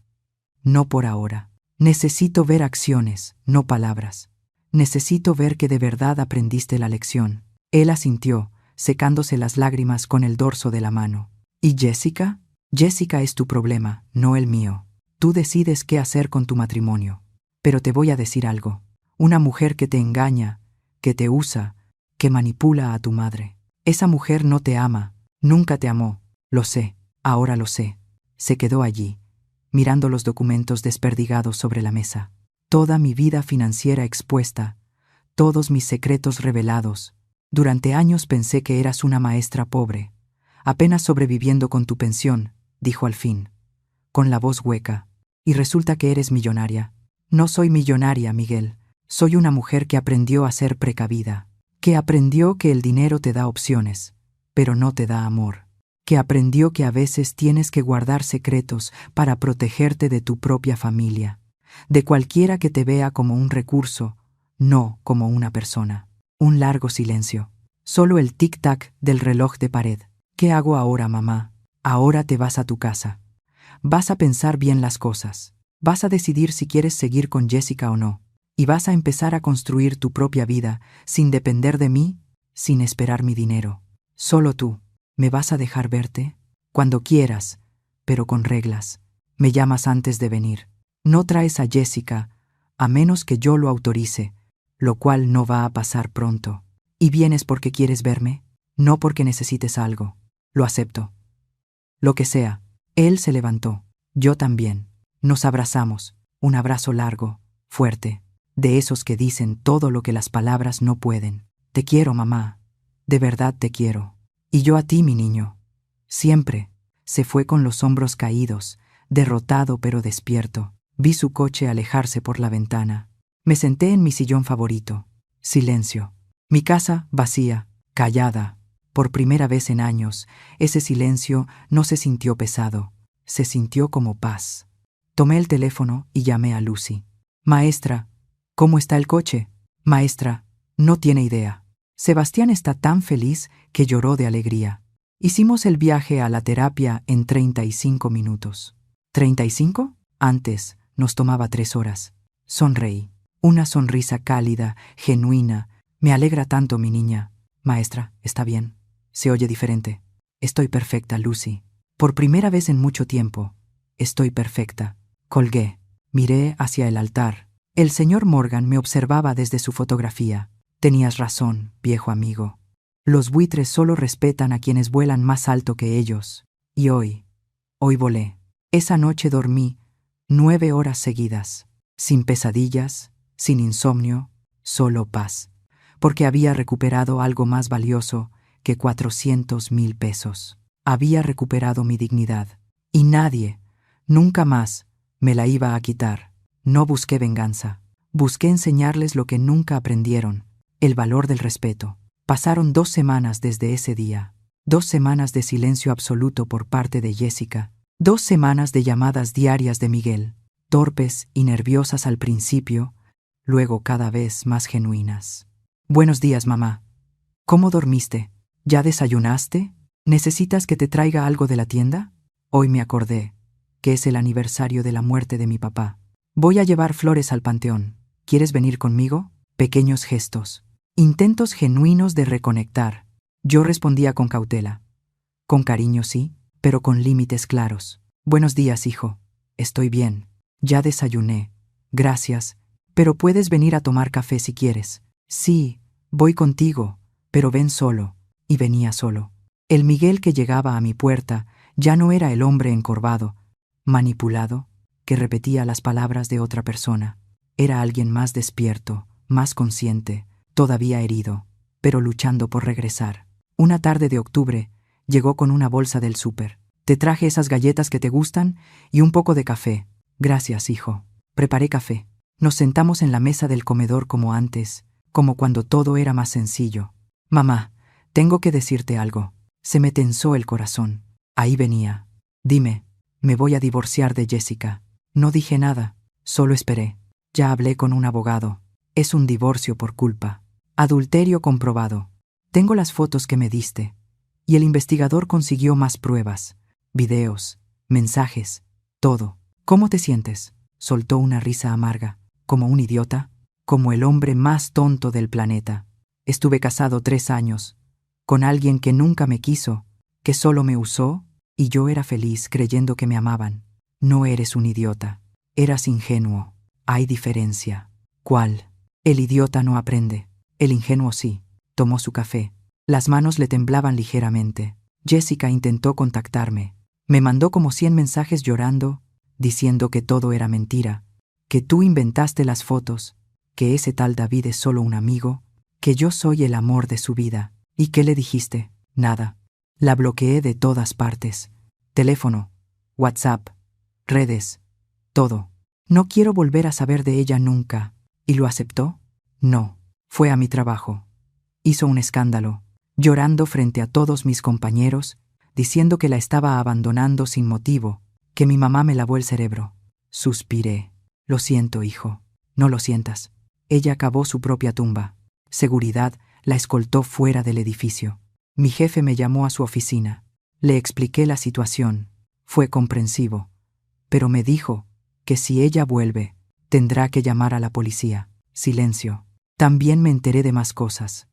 No por ahora. Necesito ver acciones, no palabras. Necesito ver que de verdad aprendiste la lección. Él asintió, secándose las lágrimas con el dorso de la mano. ¿Y Jessica? Jessica es tu problema, no el mío. Tú decides qué hacer con tu matrimonio. Pero te voy a decir algo. Una mujer que te engaña, que te usa, que manipula a tu madre. Esa mujer no te ama, nunca te amó. Lo sé, ahora lo sé. Se quedó allí, mirando los documentos desperdigados sobre la mesa. Toda mi vida financiera expuesta, todos mis secretos revelados. Durante años pensé que eras una maestra pobre, apenas sobreviviendo con tu pensión, dijo al fin, con la voz hueca. Y resulta que eres millonaria. No soy millonaria, Miguel. Soy una mujer que aprendió a ser precavida, que aprendió que el dinero te da opciones, pero no te da amor, que aprendió que a veces tienes que guardar secretos para protegerte de tu propia familia, de cualquiera que te vea como un recurso, no como una persona. Un largo silencio. Solo el tic-tac del reloj de pared. ¿Qué hago ahora, mamá? Ahora te vas a tu casa. Vas a pensar bien las cosas. Vas a decidir si quieres seguir con Jessica o no. Y vas a empezar a construir tu propia vida sin depender de mí, sin esperar mi dinero. Solo tú. ¿Me vas a dejar verte? Cuando quieras, pero con reglas. Me llamas antes de venir. No traes a Jessica, a menos que yo lo autorice, lo cual no va a pasar pronto. ¿Y vienes porque quieres verme? No porque necesites algo. Lo acepto. Lo que sea. Él se levantó. Yo también. Nos abrazamos. Un abrazo largo, fuerte, de esos que dicen todo lo que las palabras no pueden. Te quiero, mamá. De verdad te quiero. Y yo a ti, mi niño. Siempre. Se fue con los hombros caídos, derrotado pero despierto. Vi su coche alejarse por la ventana. Me senté en mi sillón favorito. Silencio. Mi casa vacía, callada. Por primera vez en años, ese silencio no se sintió pesado. Se sintió como paz. Tomé el teléfono y llamé a Lucy. Maestra, ¿cómo está el coche? Maestra, no tiene idea. Sebastián está tan feliz que lloró de alegría. Hicimos el viaje a la terapia en 35 minutos. ¿35? Antes nos tomaba 3 horas. Sonreí. Una sonrisa cálida, genuina. Me alegra tanto, mi niña. Maestra, ¿está bien? Se oye diferente. Estoy perfecta, Lucy. Por primera vez en mucho tiempo. Estoy perfecta. Colgué. Miré hacia el altar. El señor Morgan me observaba desde su fotografía. Tenías razón, viejo amigo. Los buitres solo respetan a quienes vuelan más alto que ellos. Y hoy volé. Esa noche dormí 9 horas seguidas. Sin pesadillas, sin insomnio, solo paz. Porque había recuperado algo más valioso que 400,000 pesos. Había recuperado mi dignidad. Y nadie, nunca más, me la iba a quitar. No busqué venganza. Busqué enseñarles lo que nunca aprendieron, el valor del respeto. Pasaron 2 semanas desde ese día. 2 semanas de silencio absoluto por parte de Jessica. 2 semanas de llamadas diarias de Miguel, torpes y nerviosas al principio, luego cada vez más genuinas. Buenos días, mamá. ¿Cómo dormiste? ¿Ya desayunaste? ¿Necesitas que te traiga algo de la tienda? Hoy me acordé que es el aniversario de la muerte de mi papá. Voy a llevar flores al panteón. ¿Quieres venir conmigo? Pequeños gestos. Intentos genuinos de reconectar. Yo respondía con cautela. Con cariño, sí, pero con límites claros. Buenos días, hijo. Estoy bien. Ya desayuné. Gracias. Pero puedes venir a tomar café si quieres. Sí, voy contigo, pero ven solo. Y venía solo. El Miguel que llegaba a mi puerta ya no era el hombre encorvado, manipulado, que repetía las palabras de otra persona. Era alguien más despierto, más consciente, todavía herido, pero luchando por regresar. Una tarde de octubre, llegó con una bolsa del súper. Te traje esas galletas que te gustan y un poco de café. Gracias, hijo. Preparé café. Nos sentamos en la mesa del comedor como antes, como cuando todo era más sencillo. Mamá, tengo que decirte algo. Se me tensó el corazón. Ahí venía. Dime, me voy a divorciar de Jessica. No dije nada, solo esperé. Ya hablé con un abogado. Es un divorcio por culpa. Adulterio comprobado. Tengo las fotos que me diste. Y el investigador consiguió más pruebas. Videos, mensajes, todo. ¿Cómo te sientes? Soltó una risa amarga. ¿Como un idiota? Como el hombre más tonto del planeta. Estuve casado 3 años, con alguien que nunca me quiso, que solo me usó, y yo era feliz creyendo que me amaban. No eres un idiota. Eras ingenuo. Hay diferencia. ¿Cuál? El idiota no aprende. El ingenuo sí. Tomó su café. Las manos le temblaban ligeramente. Jessica intentó contactarme. Me mandó como 100 mensajes llorando, diciendo que todo era mentira, que tú inventaste las fotos, que ese tal David es solo un amigo, que yo soy el amor de su vida. ¿Y qué le dijiste? Nada. La bloqueé de todas partes. Teléfono, WhatsApp, redes, todo. No quiero volver a saber de ella nunca. ¿Y lo aceptó? No. Fue a mi trabajo. Hizo un escándalo, llorando frente a todos mis compañeros, diciendo que la estaba abandonando sin motivo, que mi mamá me lavó el cerebro. Suspiré. Lo siento, hijo. No lo sientas. Ella cavó su propia tumba. Seguridad la escoltó fuera del edificio. Mi jefe me llamó a su oficina. Le expliqué la situación. Fue comprensivo. Pero me dijo que si ella vuelve, tendrá que llamar a la policía. Silencio. También me enteré de más cosas.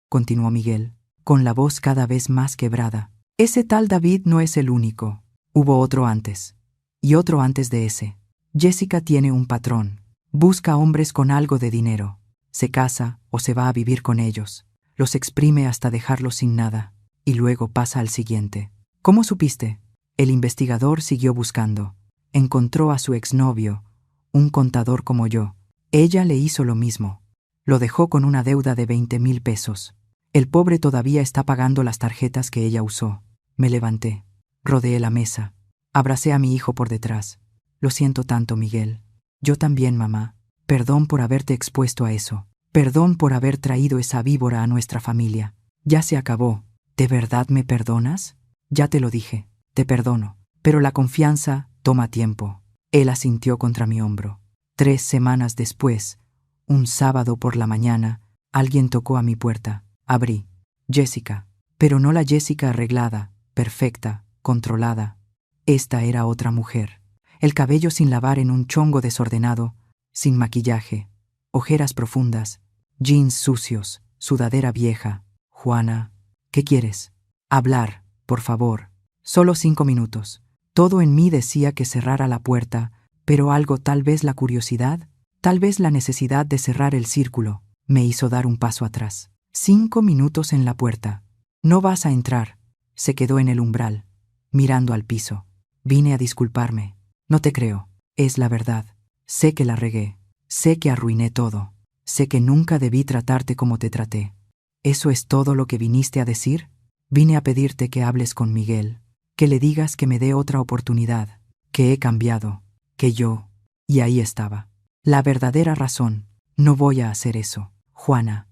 Continuó Miguel, con la voz cada vez más quebrada. Ese tal David no es el único. Hubo otro antes. Y otro antes de ese. Jessica tiene un patrón. Busca hombres con algo de dinero. Se casa o se va a vivir con ellos. Los exprime hasta dejarlos sin nada. Y luego pasa al siguiente. ¿Cómo supiste? El investigador siguió buscando. Encontró a su exnovio, un contador como yo. Ella le hizo lo mismo. Lo dejó con una deuda de 20,000 pesos. El pobre todavía está pagando las tarjetas que ella usó. Me levanté. Rodeé la mesa. Abracé a mi hijo por detrás. Lo siento tanto, Miguel. Yo también, mamá. Perdón por haberte expuesto a eso. Perdón por haber traído esa víbora a nuestra familia. Ya se acabó. ¿De verdad me perdonas? Ya te lo dije. Te perdono. Pero la confianza toma tiempo. Él asintió contra mi hombro. 3 semanas después, un sábado por la mañana, alguien tocó a mi puerta. Abrí. Jessica. Pero no la Jessica arreglada, perfecta, controlada. Esta era otra mujer. El cabello sin lavar en un chongo desordenado, sin maquillaje, ojeras profundas, jeans sucios, sudadera vieja. Juana, ¿qué quieres? Hablar, por favor. Solo 5 minutos. Todo en mí decía que cerrara la puerta, pero algo, tal vez la curiosidad, tal vez la necesidad de cerrar el círculo, me hizo dar un paso atrás. 5 minutos en la puerta. No vas a entrar. Se quedó en el umbral, mirando al piso. Vine a disculparme. No te creo. Es la verdad. Sé que la regué. Sé que arruiné todo. Sé que nunca debí tratarte como te traté. ¿Eso es todo lo que viniste a decir? Vine a pedirte que hables con Miguel, que le digas que me dé otra oportunidad, que he cambiado, que yo... Y ahí estaba. La verdadera razón. No voy a hacer eso. Juana,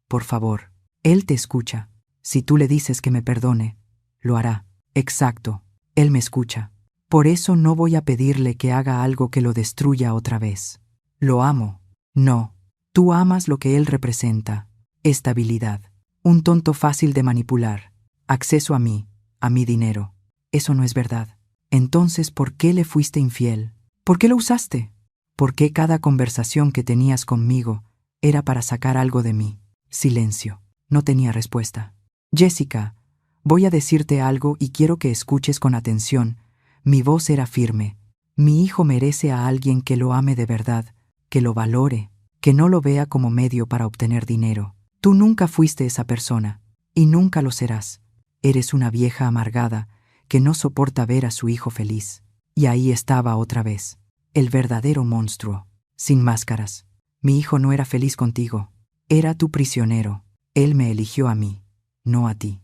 por favor. Él te escucha. Si tú le dices que me perdone, lo hará. Exacto. Él me escucha. Por eso no voy a pedirle que haga algo que lo destruya otra vez. Lo amo. No. Tú amas lo que él representa. Estabilidad. Un tonto fácil de manipular. Acceso a mí, a mi dinero. Eso no es verdad. Entonces, ¿por qué le fuiste infiel? ¿Por qué lo usaste? ¿Por qué cada conversación que tenías conmigo era para sacar algo de mí? Silencio. No tenía respuesta. Jessica, voy a decirte algo y quiero que escuches con atención. Mi voz era firme. Mi hijo merece a alguien que lo ame de verdad, que lo valore, que no lo vea como medio para obtener dinero. Tú nunca fuiste esa persona, y nunca lo serás. Eres una vieja amargada que no soporta ver a su hijo feliz. Y ahí estaba otra vez, el verdadero monstruo. sin máscaras. Mi hijo no era feliz contigo. Era tu prisionero. Él me eligió a mí, no a ti.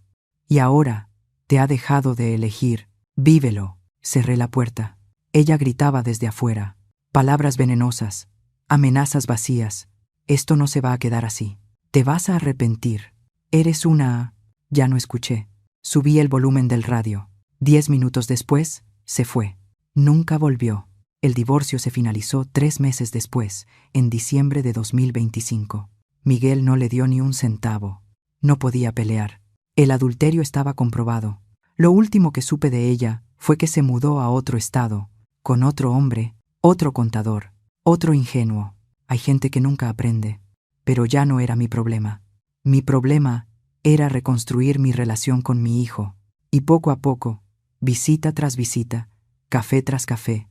Y ahora te ha dejado de elegir. Vívelo. Cerré la puerta. Ella gritaba desde afuera. Palabras venenosas, amenazas vacías. Esto no se va a quedar así. Te vas a arrepentir. Eres una... Ya no escuché. Subí el volumen del radio. 10 minutos después, se fue. Nunca volvió. El divorcio se finalizó 3 meses después, en diciembre de 2025. Miguel no le dio ni un centavo. No podía pelear. El adulterio estaba comprobado. Lo último que supe de ella fue que se mudó a otro estado, con otro hombre, otro contador, otro ingenuo. Hay gente que nunca aprende. Pero ya no era mi problema. Mi problema era reconstruir mi relación con mi hijo. Y poco a poco, visita tras visita, café tras café,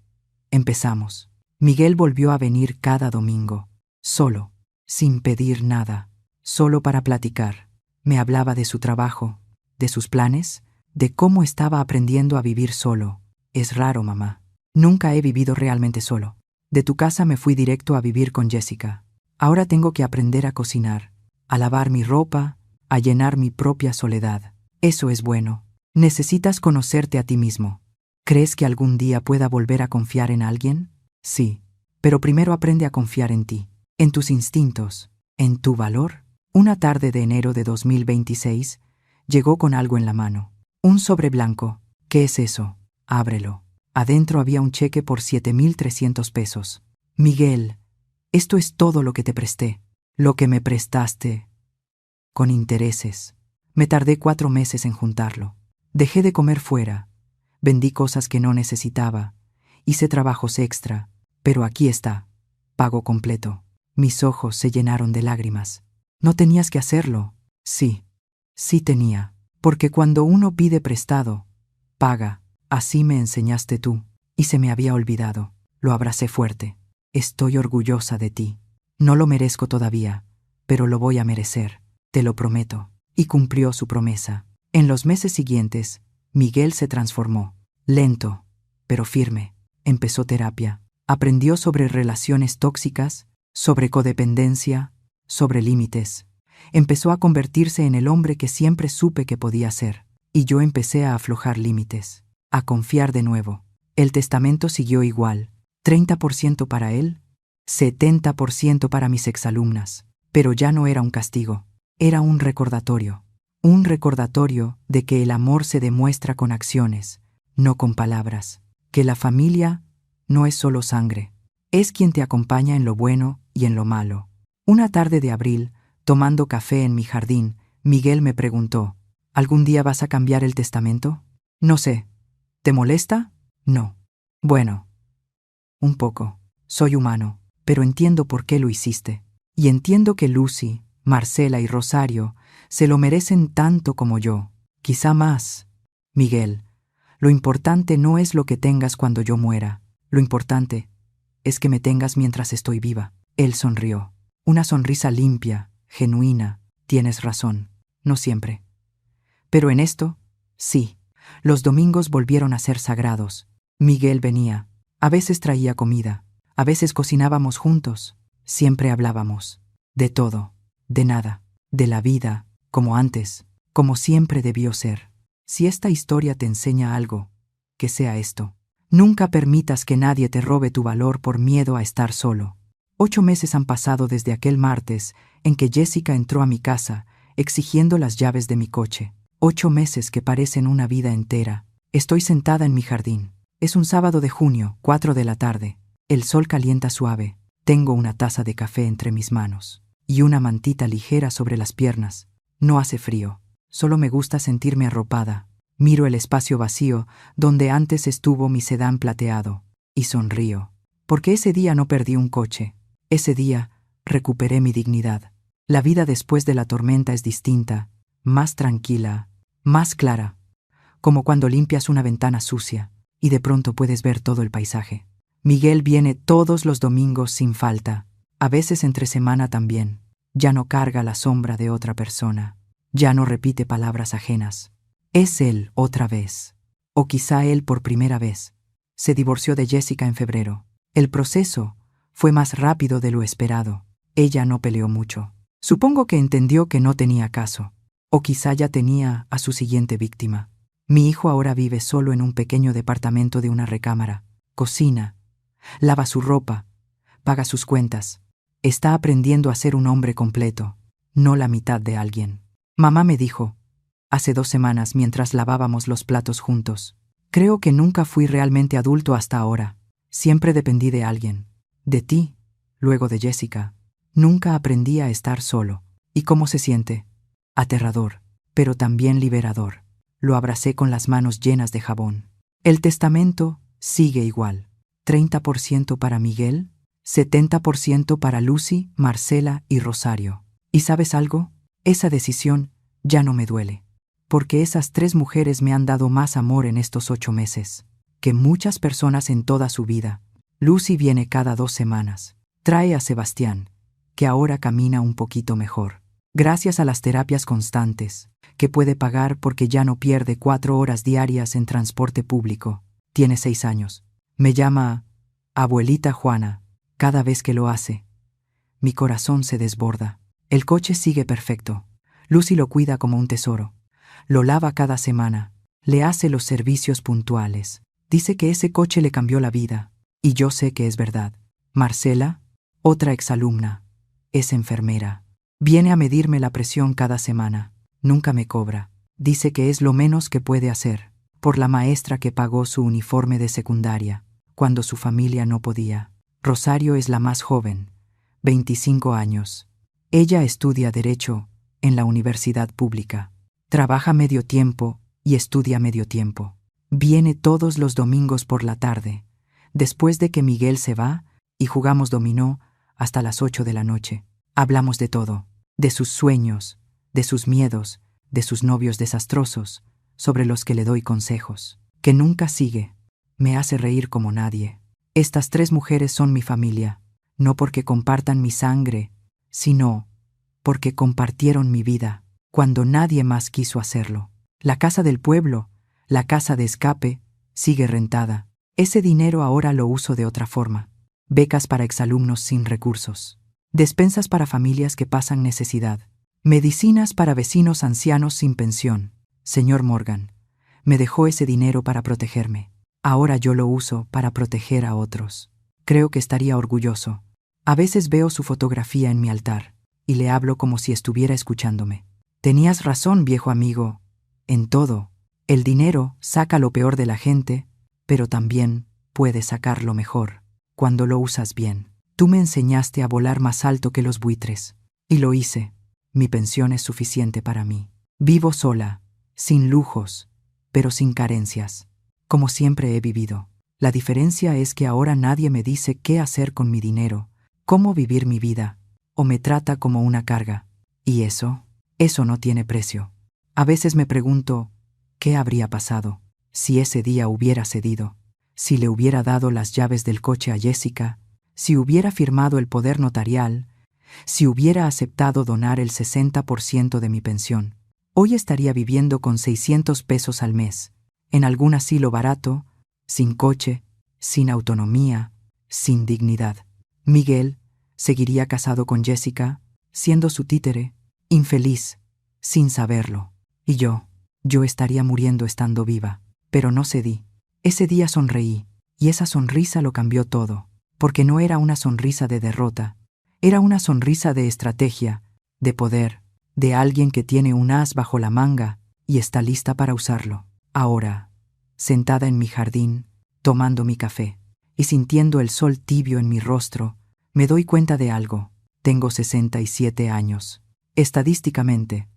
empezamos. Miguel volvió a venir cada domingo, solo, sin pedir nada, solo para platicar. Me hablaba de su trabajo, de sus planes, de cómo estaba aprendiendo a vivir solo. Es raro, mamá. Nunca he vivido realmente solo. De tu casa me fui directo a vivir con Jessica. Ahora tengo que aprender a cocinar, a lavar mi ropa, a llenar mi propia soledad. Eso es bueno. Necesitas conocerte a ti mismo. ¿Crees que algún día pueda volver a confiar en alguien? Sí, pero primero aprende a confiar en ti, en tus instintos, en tu valor. Una tarde de enero de 2026, llegó con algo en la mano. Un sobre blanco. ¿Qué es eso? Ábrelo. Adentro había un cheque por 7,300 pesos. Miguel, esto es todo lo que te presté. Lo que me prestaste. Con intereses. Me tardé 4 meses en juntarlo. Dejé de comer fuera. Vendí cosas que no necesitaba. Hice trabajos extra. Pero aquí está. Pago completo. Mis ojos se llenaron de lágrimas. No tenías que hacerlo. Sí. Sí tenía. Porque cuando uno pide prestado, paga. Así me enseñaste tú. Y se me había olvidado. Lo abracé fuerte. Estoy orgullosa de ti. No lo merezco todavía, pero lo voy a merecer. Te lo prometo. Y cumplió su promesa. En los meses siguientes, Miguel se transformó. Lento, pero firme. Empezó terapia. Aprendió sobre relaciones tóxicas, sobre codependencia, sobre límites. Empezó a convertirse en el hombre que siempre supe que podía ser. Y yo empecé a aflojar límites, a confiar de nuevo. El testamento siguió igual. 30% para él, 70% para mis exalumnas. Pero ya no era un castigo. Era un recordatorio. Un recordatorio de que el amor se demuestra con acciones, no con palabras. Que la familia no es solo sangre. Es quien te acompaña en lo bueno y en lo malo. Una tarde de abril, tomando café en mi jardín, Miguel me preguntó, ¿algún día vas a cambiar el testamento? No sé. ¿Te molesta? No. Bueno, un poco. Soy humano, pero entiendo por qué lo hiciste. Y entiendo que Lucy, Marcela y Rosario se lo merecen tanto como yo, quizá más. Miguel, lo importante no es lo que tengas cuando yo muera. Lo importante es que me tengas mientras estoy viva. Él sonrió. Una sonrisa limpia, genuina. Tienes razón. No siempre. Pero en esto, sí. Los domingos volvieron a ser sagrados. Miguel venía. A veces traía comida. A veces cocinábamos juntos. Siempre hablábamos. De todo. De nada. De la vida. Como antes. Como siempre debió ser. Si esta historia te enseña algo, que sea esto. Nunca permitas que nadie te robe tu valor por miedo a estar solo. 8 meses han pasado desde aquel martes en que Jessica entró a mi casa exigiendo las llaves de mi coche. 8 meses que parecen una vida entera. Estoy sentada en mi jardín. Es un sábado de junio, 4 de la tarde. El sol calienta suave. Tengo una taza de café entre mis manos y una mantita ligera sobre las piernas. No hace frío. Solo me gusta sentirme arropada. Miro el espacio vacío donde antes estuvo mi sedán plateado y sonrío. Porque ese día no perdí un coche. Ese día recuperé mi dignidad. La vida después de la tormenta es distinta, más tranquila, más clara. Como cuando limpias una ventana sucia y de pronto puedes ver todo el paisaje. Miguel viene todos los domingos sin falta. A veces entre semana también. Ya no carga la sombra de otra persona. Ya no repite palabras ajenas. Es él otra vez. O quizá él por primera vez. Se divorció de Jessica en febrero. El proceso Fue más rápido de lo esperado. Ella no peleó mucho. Supongo que entendió que no tenía caso. O quizá ya tenía a su siguiente víctima. Mi hijo ahora vive solo en un pequeño departamento de una recámara. Cocina, lava su ropa, paga sus cuentas. Está aprendiendo a ser un hombre completo, no la mitad de alguien. Mamá me dijo, hace 2 semanas mientras lavábamos los platos juntos: creo que nunca fui realmente adulto hasta ahora. Siempre dependí de alguien. De ti, luego de Jessica. Nunca aprendí a estar solo. ¿Y cómo se siente? Aterrador, pero también liberador. Lo abracé con las manos llenas de jabón. El testamento sigue igual. 30% para Miguel, 70% para Lucy, Marcela y Rosario. ¿Y sabes algo? Esa decisión ya no me duele. Porque esas 3 mujeres me han dado más amor en estos 8 meses que muchas personas en toda su vida. Lucy viene cada 2 semanas. Trae a Sebastián, que ahora camina un poquito mejor. Gracias a las terapias constantes, que puede pagar porque ya no pierde 4 horas diarias en transporte público. Tiene 6 años. Me llama abuelita Juana cada vez que lo hace. Mi corazón se desborda. El coche sigue perfecto. Lucy lo cuida como un tesoro. Lo lava cada semana. Le hace los servicios puntuales. Dice que ese coche le cambió la vida. Y yo sé que es verdad. Marcela, otra exalumna, es enfermera. Viene a medirme la presión cada semana. Nunca me cobra. Dice que es lo menos que puede hacer, por la maestra que pagó su uniforme de secundaria, cuando su familia no podía. Rosario es la más joven, 25 años. Ella estudia Derecho en la universidad pública. Trabaja medio tiempo y estudia medio tiempo. Viene todos los domingos por la tarde, después de que Miguel se va, y jugamos dominó hasta las 8 de la noche. Hablamos de todo, de sus sueños, de sus miedos, de sus novios desastrosos, sobre los que le doy consejos. Que nunca sigue. Me hace reír como nadie. Estas 3 mujeres son mi familia, no porque compartan mi sangre, sino porque compartieron mi vida, cuando nadie más quiso hacerlo. La casa del pueblo, la casa de escape, sigue rentada. Ese dinero ahora lo uso de otra forma. Becas para exalumnos sin recursos. Despensas para familias que pasan necesidad. Medicinas para vecinos ancianos sin pensión. Señor Morgan, me dejó ese dinero para protegerme. Ahora yo lo uso para proteger a otros. Creo que estaría orgulloso. A veces veo su fotografía en mi altar y le hablo como si estuviera escuchándome. Tenías razón, viejo amigo. En todo. El dinero saca lo peor de la gente, pero también puede sacar lo mejor, cuando lo usas bien. Tú me enseñaste a volar más alto que los buitres. Y lo hice. Mi pensión es suficiente para mí. Vivo sola, sin lujos, pero sin carencias, como siempre he vivido. La diferencia es que ahora nadie me dice qué hacer con mi dinero, cómo vivir mi vida, o me trata como una carga. Y eso no tiene precio. A veces me pregunto, ¿qué habría pasado si ese día hubiera cedido? Si le hubiera dado las llaves del coche a Jessica, si hubiera firmado el poder notarial, si hubiera aceptado donar el 60% de mi pensión. Hoy estaría viviendo con 600 pesos al mes, en algún asilo barato, sin coche, sin autonomía, sin dignidad. Miguel seguiría casado con Jessica, siendo su títere, infeliz, sin saberlo. Y yo estaría muriendo estando viva. Pero no cedí. Ese día sonreí, y esa sonrisa lo cambió todo, porque no era una sonrisa de derrota, era una sonrisa de estrategia, de poder, de alguien que tiene un as bajo la manga y está lista para usarlo. Ahora, sentada en mi jardín, tomando mi café y sintiendo el sol tibio en mi rostro, me doy cuenta de algo. Tengo 67 años. Estadísticamente,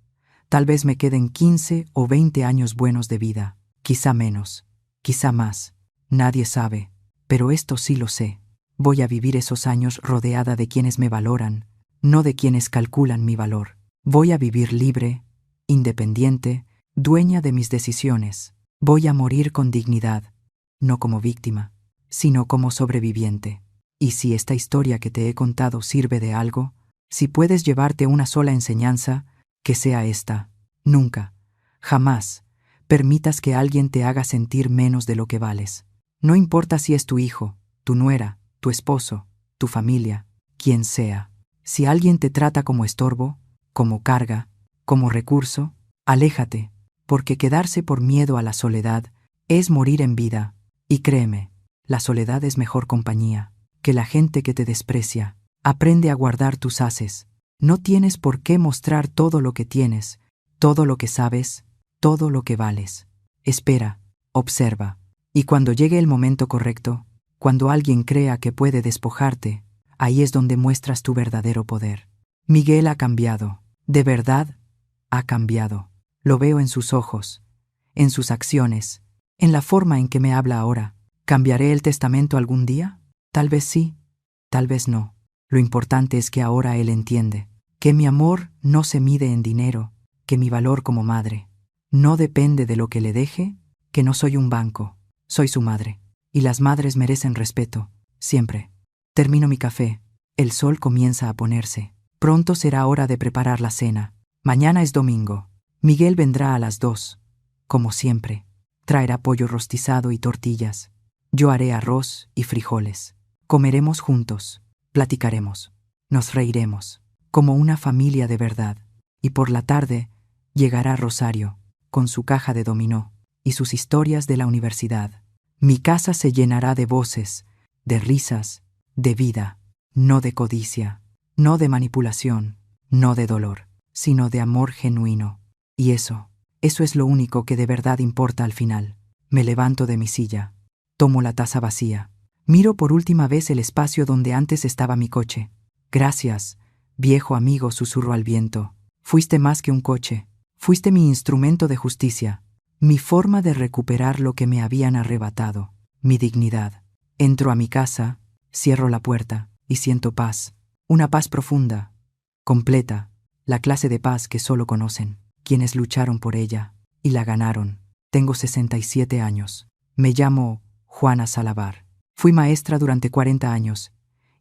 tal vez me queden 15 o 20 años buenos de vida, quizá menos, quizá más. Nadie sabe, pero esto sí lo sé. Voy a vivir esos años rodeada de quienes me valoran, no de quienes calculan mi valor. Voy a vivir libre, independiente, dueña de mis decisiones. Voy a morir con dignidad, no como víctima, sino como sobreviviente. Y si esta historia que te he contado sirve de algo, si puedes llevarte una sola enseñanza, que sea esta: nunca, jamás, permitas que alguien te haga sentir menos de lo que vales. No importa si es tu hijo, tu nuera, tu esposo, tu familia, quien sea. Si alguien te trata como estorbo, como carga, como recurso, aléjate, porque quedarse por miedo a la soledad es morir en vida. Y créeme, la soledad es mejor compañía que la gente que te desprecia. Aprende a guardar tus haces. No tienes por qué mostrar todo lo que tienes, todo lo que sabes, todo lo que vales. Espera, observa. Y cuando llegue el momento correcto, cuando alguien crea que puede despojarte, ahí es donde muestras tu verdadero poder. Miguel ha cambiado. De verdad, ha cambiado. Lo veo en sus ojos, en sus acciones, en la forma en que me habla ahora. ¿Cambiaré el testamento algún día? Tal vez sí, tal vez no. Lo importante es que ahora él entiende que mi amor no se mide en dinero, que mi valor como madre no depende de lo que le deje, que no soy un banco, soy su madre. Y las madres merecen respeto, siempre. Termino mi café. El sol comienza a ponerse. Pronto será hora de preparar la cena. Mañana es domingo. Miguel vendrá a las 2, como siempre. Traerá pollo rostizado y tortillas. Yo haré arroz y frijoles. Comeremos juntos, platicaremos, nos reiremos, como una familia de verdad. Y por la tarde llegará Rosario, con su caja de dominó y sus historias de la universidad. Mi casa se llenará de voces, de risas, de vida, no de codicia, no de manipulación, no de dolor, sino de amor genuino. Y eso es lo único que de verdad importa al final. Me levanto de mi silla, tomo la taza vacía, miro por última vez el espacio donde antes estaba mi coche. Gracias, viejo amigo, susurro al viento. Fuiste más que un coche, fuiste mi instrumento de justicia, mi forma de recuperar lo que me habían arrebatado, mi dignidad. Entro a mi casa, cierro la puerta y siento paz, una paz profunda, completa, la clase de paz que solo conocen quienes lucharon por ella y la ganaron. Tengo 67 años. Me llamo Juana Salavar. Fui maestra durante 40 años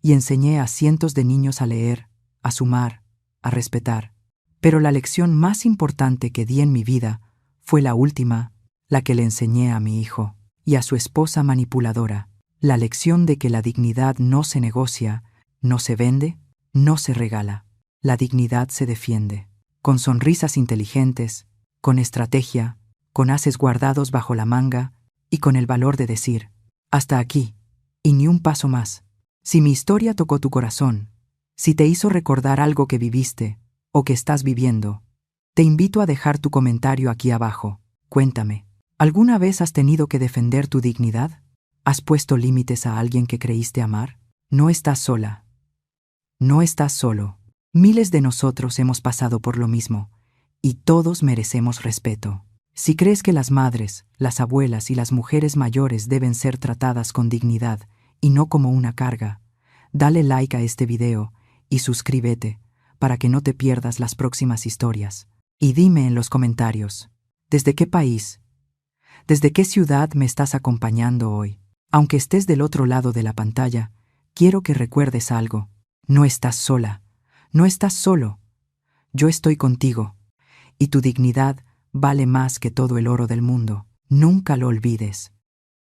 y enseñé a cientos de niños a leer, a sumar, a respetar. Pero la lección más importante que di en mi vida fue la última, la que le enseñé a mi hijo y a su esposa manipuladora, la lección de que la dignidad no se negocia, no se vende, no se regala. La dignidad se defiende, con sonrisas inteligentes, con estrategia, con ases guardados bajo la manga y con el valor de decir, hasta aquí, y ni un paso más. Si mi historia tocó tu corazón, si te hizo recordar algo que viviste o que estás viviendo, te invito a dejar tu comentario aquí abajo. Cuéntame, ¿alguna vez has tenido que defender tu dignidad? ¿Has puesto límites a alguien que creíste amar? No estás sola. No estás solo. Miles de nosotros hemos pasado por lo mismo, y todos merecemos respeto. Si crees que las madres, las abuelas y las mujeres mayores deben ser tratadas con dignidad y no como una carga, dale like a este video y suscríbete para que no te pierdas las próximas historias. Y dime en los comentarios, ¿desde qué país, desde qué ciudad me estás acompañando hoy? Aunque estés del otro lado de la pantalla, quiero que recuerdes algo. No estás sola. No estás solo. Yo estoy contigo. Y tu dignidad vale más que todo el oro del mundo. Nunca lo olvides.